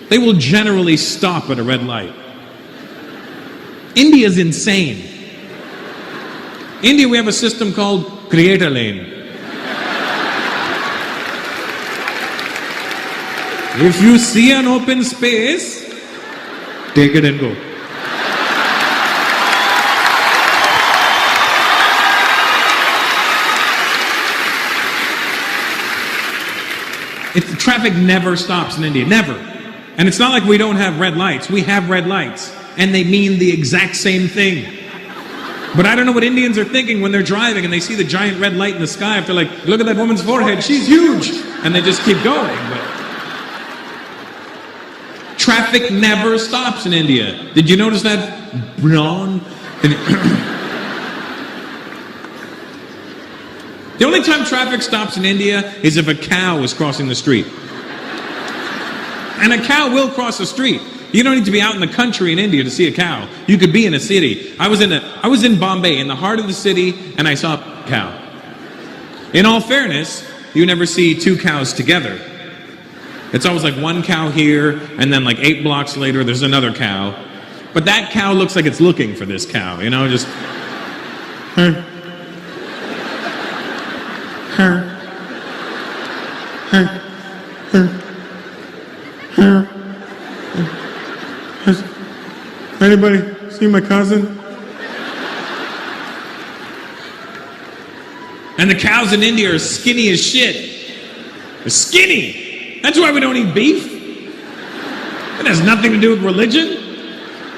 They will generally stop at a red light. India's insane. India, we have a system called create a lane. If you see an open space, take it and go. Traffic never stops in India, never. And it's not like we don't have red lights. We have red lights, and they mean the exact same thing. But I don't know what Indians are thinking when they're driving and they see the giant red light in the sky. If they're like, look at that woman's forehead, she's huge. And they just keep going. But traffic never stops in India. Did you notice that? Brown? The only time traffic stops in India is if a cow is crossing the street. And a cow will cross the street. You don't need to be out in the country in India to see a cow. You could be in a city. I was in Bombay, in the heart of the city, and I saw a cow. In all fairness, you never see two cows together. It's always like one cow here, and then like 8 blocks later, there's another cow. But that cow looks like it's looking for this cow, you know, just... Anybody see my cousin? And the cows in India are skinny as shit. They're skinny. That's why we don't eat beef. It has nothing to do with religion.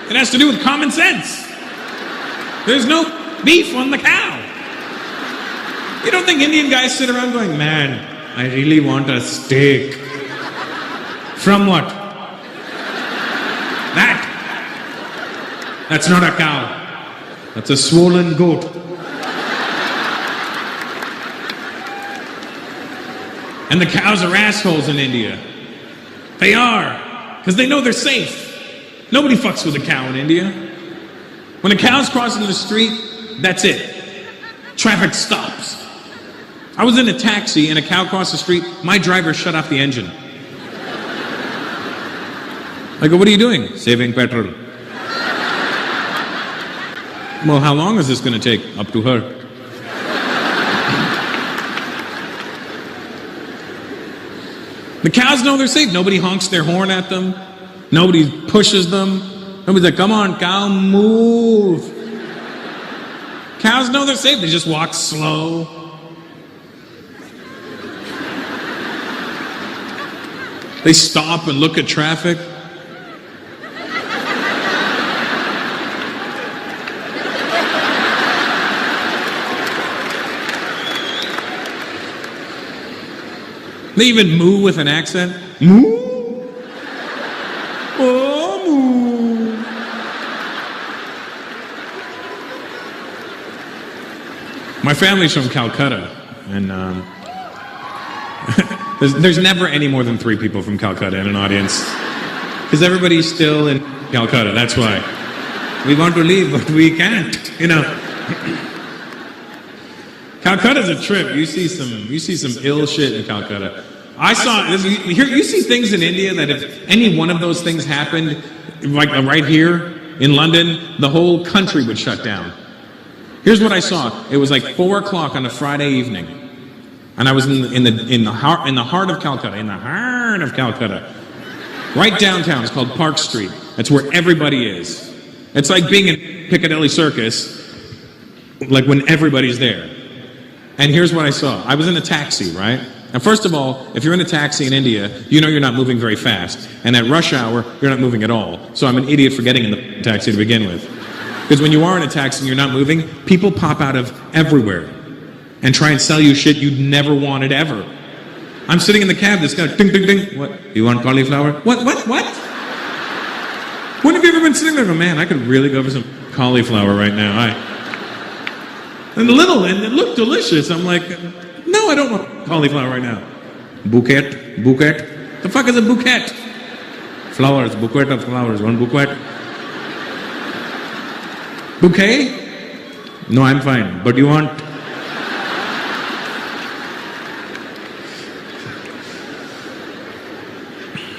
It has to do with common sense. There's no beef on the cow. You don't think Indian guys sit around going, man, I really want a steak. From what? That. That's not a cow. That's a swollen goat. And the cows are assholes in India. They are. Because they know they're safe. Nobody fucks with a cow in India. When a cow's crossing the street, that's it. Traffic stops. I was in a taxi and a cow crossed the street. My driver shut off the engine. I go, what are you doing? Saving petrol. Well, how long is this going to take? Up to her. The cows know they're safe. Nobody honks their horn at them. Nobody pushes them. Nobody's like, come on, cow, move. Cows know they're safe. They just walk slow. They stop and look at traffic. They even moo with an accent. Moo? Oh, moo. My family's from Calcutta, and there's never any more than 3 people from Calcutta in an audience. Because everybody's still in Calcutta, that's why. We want to leave, but we can't, you know. Calcutta's a trip. You see some ill shit in Calcutta. I saw, you see things in India that if any one of those things happened, like right here in London, the whole country would shut down. Here's what I saw. It was like 4 o'clock on a Friday evening. And I was in the heart of Calcutta. Right downtown. It's called Park Street. That's where everybody is. It's like being in Piccadilly Circus, like when everybody's there. And here's what I saw. I was in a taxi, right? And first of all, if you're in a taxi in India, you know you're not moving very fast. And at rush hour, you're not moving at all. So I'm an idiot for getting in the taxi to begin with. Because when you are in a taxi and you're not moving, people pop out of everywhere and try and sell you shit you'd never wanted ever. I'm sitting in the cab, this guy, ding, ding, ding. What? You want cauliflower? What? When have you ever been sitting there and go, man, I could really go for some cauliflower right now. And it looked delicious. I'm like, no, I don't want cauliflower right now. Bouquet? Bouquet? The fuck is a bouquet? Flowers, bouquet of flowers, one bouquet. Bouquet? No, I'm fine. But you want?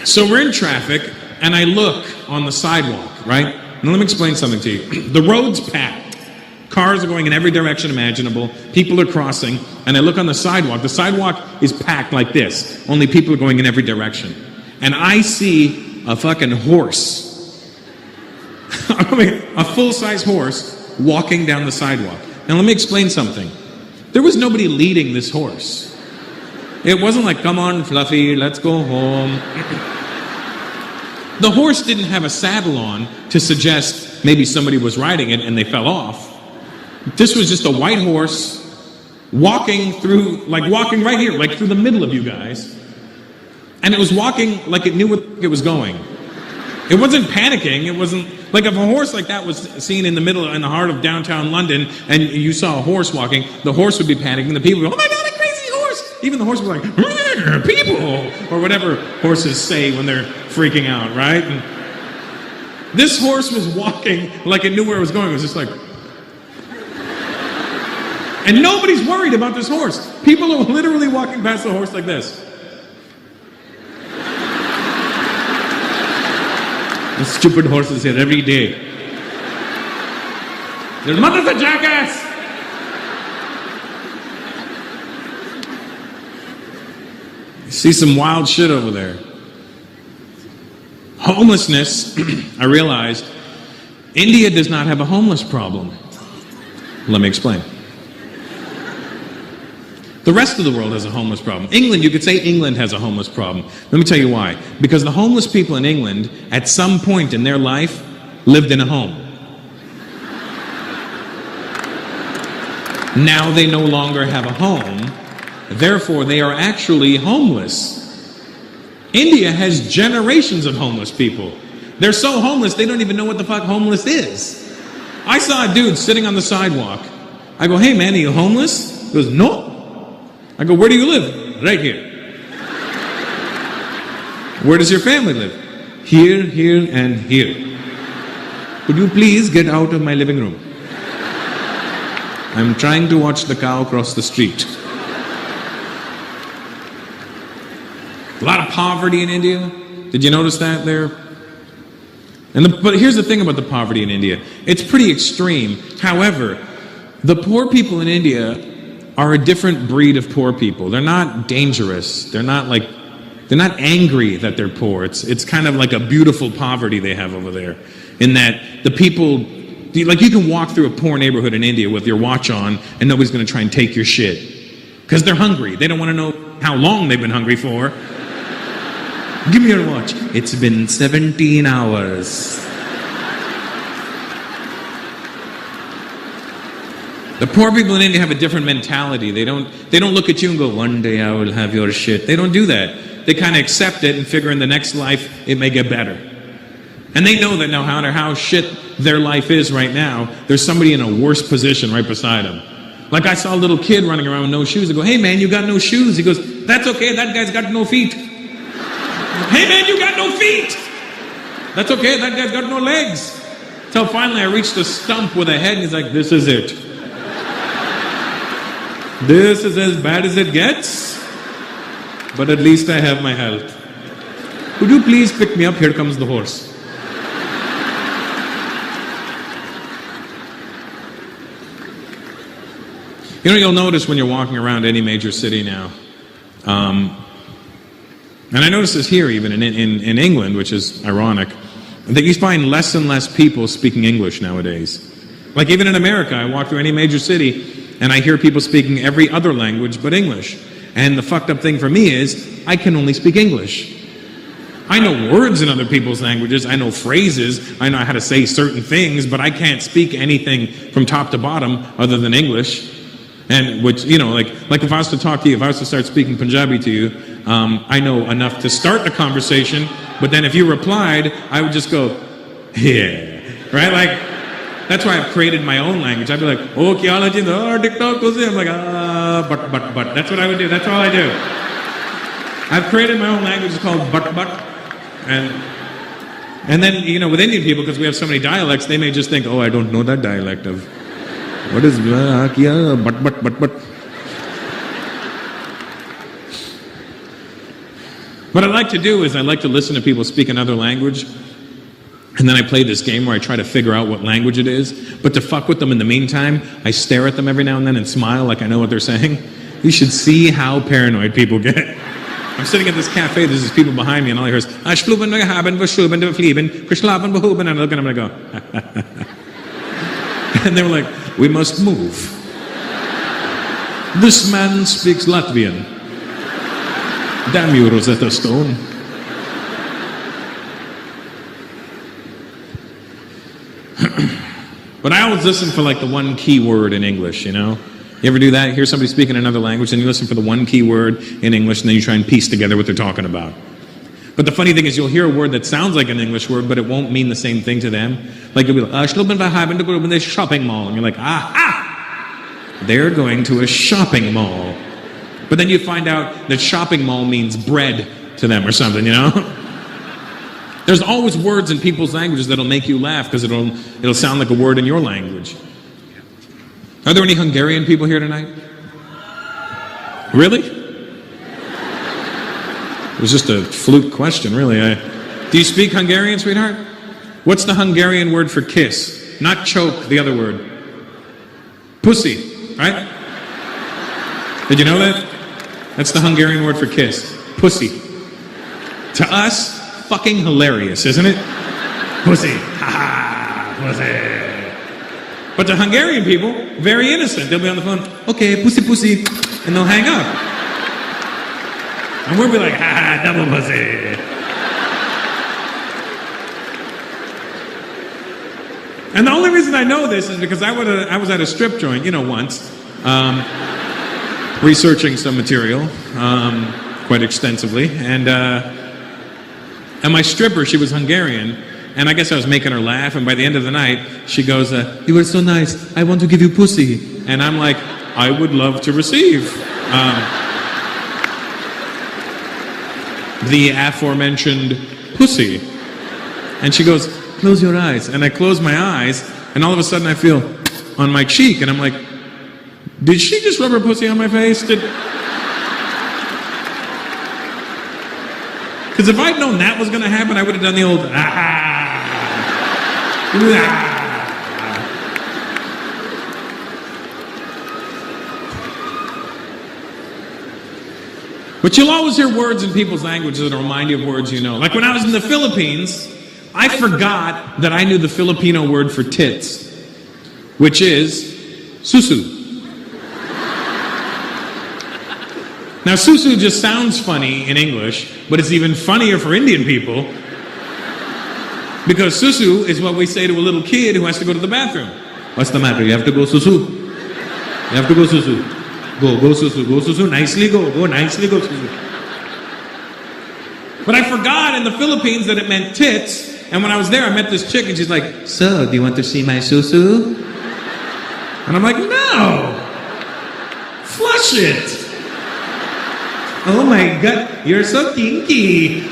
So we're in traffic, and I look on the sidewalk, right? Now let me explain something to you. The road's packed. Cars are going in every direction imaginable. People are crossing, and I look on the sidewalk. The sidewalk is packed like this. Only people are going in every direction. And I see a fucking horse. I mean, a full-size horse walking down the sidewalk. Now let me explain something. There was nobody leading this horse. It wasn't like, come on, Fluffy, let's go home. The horse didn't have a saddle on to suggest maybe somebody was riding it and they fell off. This was just a white horse walking through, like walking right here, like through the middle of you guys. And it was walking like it knew where it was going. It wasn't panicking. It wasn't, like if a horse like that was seen in the middle, in the heart of downtown London, and you saw a horse walking, the horse would be panicking. The people would go, oh my God, a crazy horse. Even the horse was like, people, or whatever horses say when they're freaking out, right? And this horse was walking like it knew where it was going. It was just like, and nobody's worried about this horse. People are literally walking past the horse like this. The stupid horse is here every day. Your mother's a jackass! You see some wild shit over there. Homelessness, I realized, India does not have a homeless problem. Let me explain. The rest of the world has a homeless problem. England, you could say England has a homeless problem. Let me tell you why. Because the homeless people in England, at some point in their life, lived in a home. Now they no longer have a home, therefore they are actually homeless. India has generations of homeless people. They're so homeless, they don't even know what the fuck homeless is. I saw a dude sitting on the sidewalk. I go, hey man, are you homeless? He goes, no. I go, where do you live? Right here. Where does your family live? Here, here, and here. Could you please get out of my living room? I'm trying to watch the cow cross the street. A lot of poverty in India. Did you notice that there? But here's the thing about the poverty in India. It's pretty extreme. However, the poor people in India are a different breed of poor people. They're not dangerous. They're not angry that they're poor. It's kind of like a beautiful poverty they have over there. In that the people, like you can walk through a poor neighborhood in India with your watch on and nobody's going to try and take your shit. Because they're hungry. They don't want to know how long they've been hungry for. Give me your watch. It's been 17 hours. The poor people in India have a different mentality. They don't look at you and go, one day I will have your shit. They don't do that. They kind of accept it and figure in the next life it may get better. And they know that no matter how shit their life is right now, there's somebody in a worse position right beside them. Like I saw a little kid running around with no shoes. I go, hey man, you got no shoes? He goes, that's okay, that guy's got no feet. Hey man, you got no feet! That's okay, that guy's got no legs. Till finally I reached a stump with a head and he's like, this is it. This is as bad as it gets, but at least I have my health. Could you please pick me up? Here comes the horse. You know, you'll notice when you're walking around any major city now, and I notice this here even in England, which is ironic, that you find less and less people speaking English nowadays. Like even in America, I walk through any major city, and I hear people speaking every other language but English. And the fucked up thing for me is, I can only speak English. I know words in other people's languages, I know phrases, I know how to say certain things, but I can't speak anything from top to bottom other than English. And which, you know, like if I was to talk to you, if I was to start speaking Punjabi to you, I know enough to start the conversation, but then if you replied, I would just go, yeah, right? Like, that's why I've created my own language. I'd be like, oh, kya haal hai ji? Oh, TikTok goes in. I'm like, but. That's what I would do. That's all I do. I've created my own language. It's called Buck Buck. And then, you know, with Indian people, because we have so many dialects, they may just think, oh, I don't know that dialect of, what is, but. What I like to do is I like to listen to people speak another language, and then I play this game where I try to figure out what language it is. But to fuck with them in the meantime, I stare at them every now and then and smile like I know what they're saying. You should see how paranoid people get. I'm sitting at this cafe, there's these people behind me, and all I hear is, and I look at them and I go, and they were like, we must move. This man speaks Latvian. Damn you, Rosetta Stone. But I always listen for like the one key word in English, you know? You ever do that? You hear somebody speaking another language and you listen for the one key word in English and then you try and piece together what they're talking about. But the funny thing is you'll hear a word that sounds like an English word, but it won't mean the same thing to them. Like you'll be like, shopping mall. And you're like, they're going to a shopping mall. But then you find out that shopping mall means bread to them or something, you know? There's always words in people's languages that'll make you laugh because it'll sound like a word in your language. Are there any Hungarian people here tonight? Really? It was just a fluke question, really. Do you speak Hungarian, sweetheart? What's the Hungarian word for kiss? Not choke, the other word. Pussy, right? Did you know that? That's the Hungarian word for kiss. Pussy. To us, fucking hilarious, isn't it? Pussy. Ha ha, pussy. But to Hungarian people, very innocent. They'll be on the phone, okay, pussy, pussy, and they'll hang up. And we'll be like, ha, double pussy. And the only reason I know this is because I was at a strip joint, you know, once, researching some material quite extensively, and my stripper, she was Hungarian, and I guess I was making her laugh, and by the end of the night, she goes, you were so nice, I want to give you pussy. And I'm like, I would love to receive the aforementioned pussy. And she goes, close your eyes. And I close my eyes, and all of a sudden I feel on my cheek, and I'm like, did she just rub her pussy on my face? Because if I'd known that was going to happen, I would have done the old, But you'll always hear words in people's languages that remind you of words you know. Like when I was in the Philippines, I forgot that I knew the Filipino word for tits, which is susu. Now, susu just sounds funny in English, but it's even funnier for Indian people because susu is what we say to a little kid who has to go to the bathroom. What's the matter? You have to go susu. You have to go susu. Go susu, nicely go nicely go susu. But I forgot in the Philippines that it meant tits, and when I was there, I met this chick, and she's like, so, do you want to see my susu? And I'm like, no! Flush it! Oh my God, you're so kinky.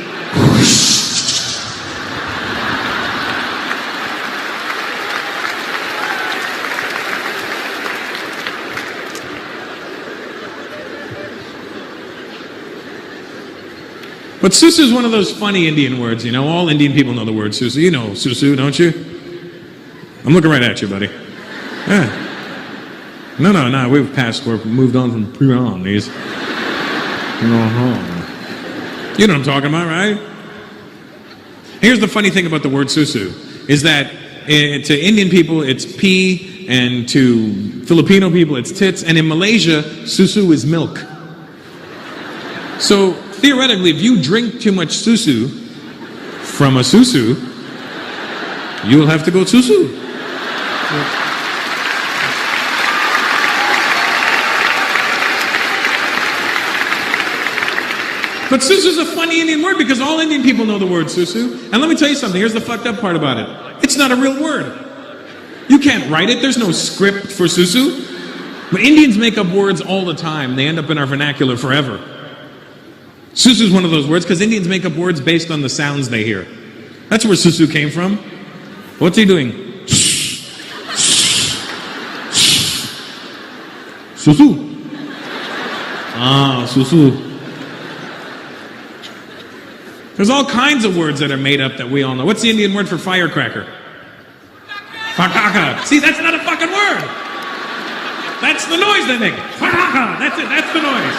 But susu is one of those funny Indian words, you know. All Indian people know the word susu. You know susu, don't you? I'm looking right at you, buddy. Yeah. No, we've moved on from pre-on-these. You know what I'm talking about, right? Here's the funny thing about the word susu, is that to Indian people it's pee, and to Filipino people it's tits, and in Malaysia, susu is milk. So theoretically, if you drink too much susu from a susu, you'll have to go susu. But susu is a funny Indian word because all Indian people know the word susu. And let me tell you something, here's the fucked up part about it. It's not a real word. You can't write it, there's no script for susu. But Indians make up words all the time. They end up in our vernacular forever. Susu's one of those words because Indians make up words based on the sounds they hear. That's where Susu came from. What's he doing? Susu. Ah, Susu. There's all kinds of words that are made up that we all know. What's the Indian word for firecracker? Fataka. See, that's not a fucking word. That's the noise they make. Fataka. That's it. That's the noise.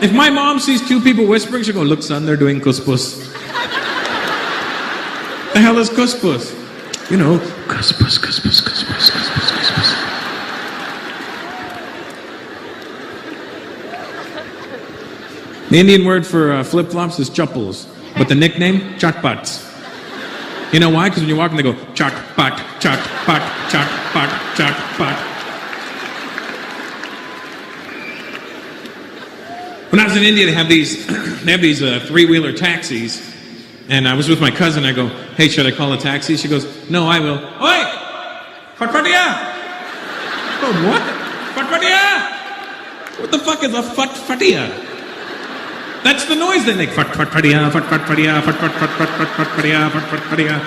If my mom sees two people whispering, she'll go, "Look, son, they're doing kuspus." The hell is kuspus? You know, kuspus, kuspus, kuspus, kuspus, kuspus. The Indian word for flip-flops is chappals, but the nickname, chatpats. You know why? Because when you're walking, they go, chatpat, chatpat, chatpat, chatpat. When I was in India, they have these three-wheeler taxis, and I was with my cousin. I go, "Hey, should I call a taxi?" She goes, "No, I will." Oi! Fatfatia! Oh, what? Fatfatia! What the fuck is a fatfatia? That's the noise they make. Fatfatia, fatfatia, fatfatia, fatfatia.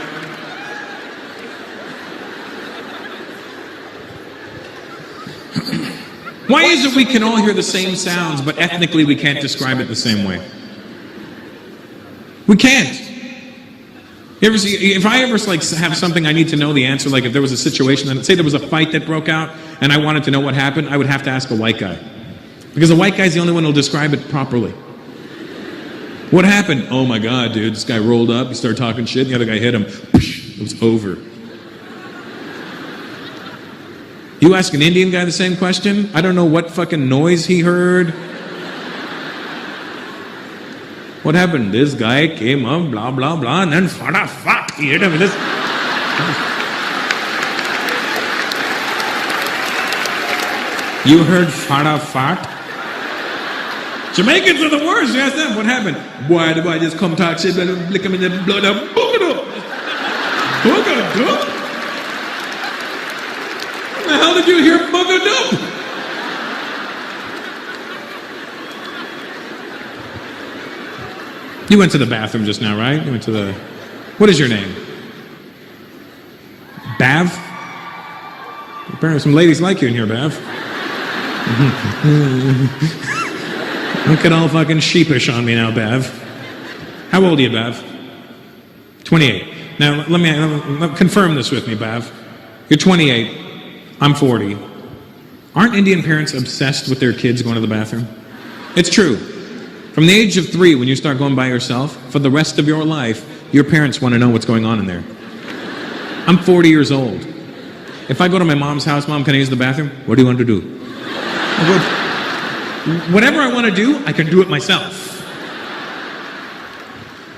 Why is it we can all hear the same sounds, but ethnically we can't describe it the same way? We can't. You ever see, if I ever have something I need to know the answer, like if there was a situation, and say there was a fight that broke out, and I wanted to know what happened, I would have to ask a white guy. Because a white guy's the only one who'll describe it properly. What happened? Oh my God, dude, this guy rolled up, he started talking shit, and the other guy hit him. It was over. You ask an Indian guy the same question, I don't know what fucking noise he heard. What happened? This guy came up, blah, blah, blah, and then fuck, he hit him with this. You heard fada fat? Jamaicans are the worst. You ask them, what happened? Boy, the boy just come talk shit, lick him in the blood up, book it up. Book it up. What the hell did you hear buggered up? You went to the bathroom just now, right? You went to the... What is your name? Bav? Apparently some ladies like you in here, Bav. Don't get all fucking sheepish on me now, Bav. How old are you, Bav? 28. Now, let me confirm this with me, Bav. You're 28. I'm 40. Aren't Indian parents obsessed with their kids going to the bathroom? It's true. From the age of 3, when you start going by yourself, for the rest of your life, your parents want to know what's going on in there. I'm 40 years old. If I go to my mom's house, Mom, can I use the bathroom? What do you want to do? Whatever I want to do, I can do it myself.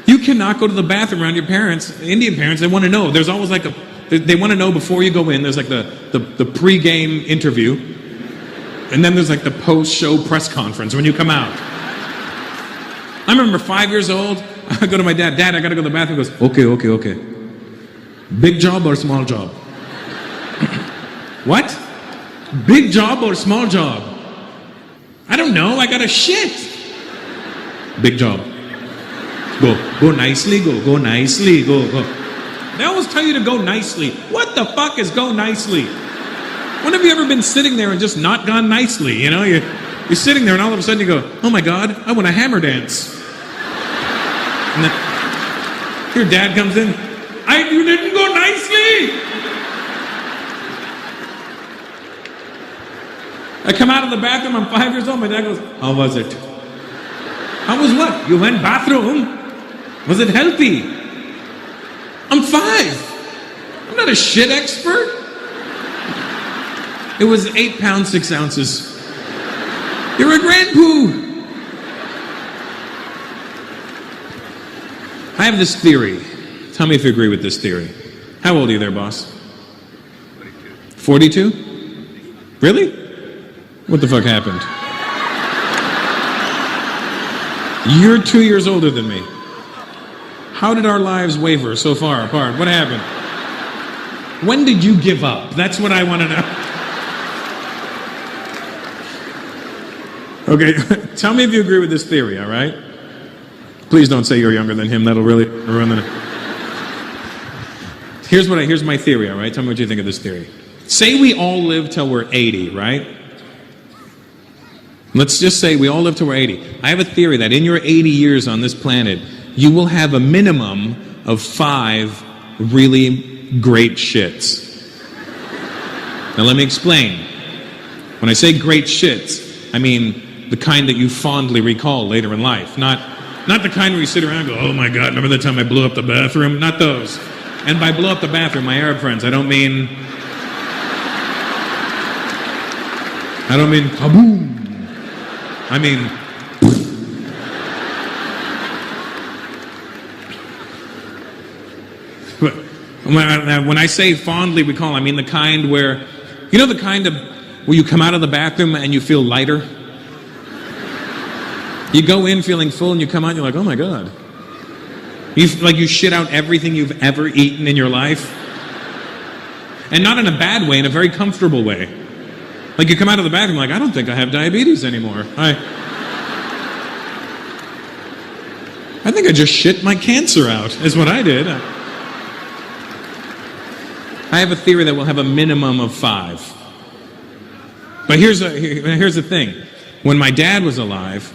You cannot go to the bathroom around your parents. Indian parents, they want to know. There's always like they want to know before you go in. There's like the pre-game interview. And then there's like the post-show press conference when you come out. I remember 5 years old, I go to my dad, "Dad, I got to go to the bathroom." He goes, okay. Big job or small job? What? Big job or small job? I don't know, I got a shit. Big job. Go nicely, go nicely, go. They always tell you to go nicely. What the fuck is go nicely? When have you ever been sitting there and just not gone nicely? You know, you're sitting there and all of a sudden you go, "Oh my God, I want a hammer dance." And then your dad comes in, "You didn't go nicely." I come out of the bathroom, I'm 5 years old, my dad goes, "How was it?" "How was what? You went bathroom? Was it healthy?" I'm 5. I'm not a shit expert. It was 8 pounds, 6 ounces. You're a grandpoo. I have this theory. Tell me if you agree with this theory. How old are you there, boss? 42. 42? Really? What the fuck happened? You're 2 years older than me. How did our lives waver so far apart? What happened? When did you give up? That's what I want to know. Okay, tell me if you agree with this theory, all right? Please don't say you're younger than him. That'll really ruin the... Here's my theory, all right? Tell me what you think of this theory. Say we all live till we're 80, right? Let's just say we all live till we're 80. I have a theory that in your 80 years on this planet, you will have a minimum of 5 really great shits. Now let me explain. When I say great shits, I mean the kind that you fondly recall later in life. Not the kind where you sit around and go, oh my God, remember the time I blew up the bathroom? Not those. And by blow up the bathroom, my Arab friends, I don't mean kaboom. I mean, when I say fondly recall, I mean the kind where, you know, the kind of where you come out of the bathroom and you feel lighter. You go in feeling full and you come out and you're like, oh my God. You shit out everything you've ever eaten in your life. And not in a bad way, in a very comfortable way. Like you come out of the bathroom like, I don't think I have diabetes anymore. I think I just shit my cancer out, is what I did. I have a theory that we'll have a minimum of 5. But here's the thing. When my dad was alive,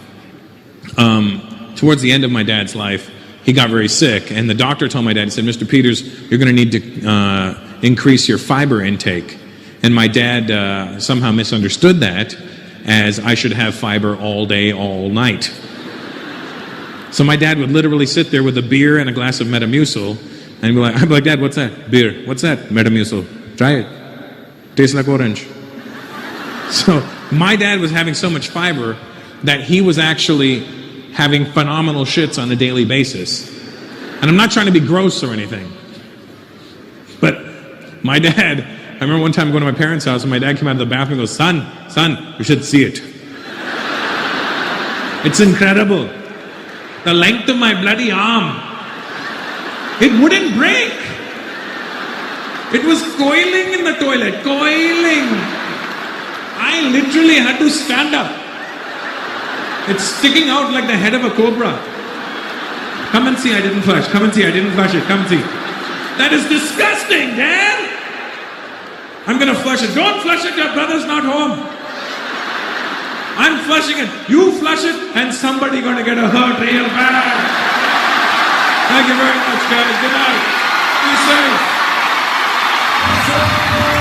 towards the end of my dad's life, he got very sick, and the doctor told my dad, he said, Mr. Peters, you're going to need to increase your fiber intake. And my dad somehow misunderstood that as I should have fiber all day, all night. So my dad would literally sit there with a beer and a glass of Metamucil, and I'd be like, Dad, what's that? Beer. What's that? Metamucil. Try it. Tastes like orange. So my dad was having so much fiber that he was actually having phenomenal shits on a daily basis. And I'm not trying to be gross or anything. But my dad, I remember one time going to my parents' house and my dad came out of the bathroom and goes, son, you should see it. It's incredible. The length of my bloody arm. It wouldn't break. It was coiling in the toilet, coiling. I literally had to stand up. It's sticking out like the head of a cobra. Come and see, I didn't flush. Come and see, I didn't flush it. Come and see. That is disgusting, Dad. I'm going to flush it. Don't flush it, your brother's not home. I'm flushing it. You flush it, and somebody going to get a hurt real bad. Thank you very much, guys. Good night. Be safe.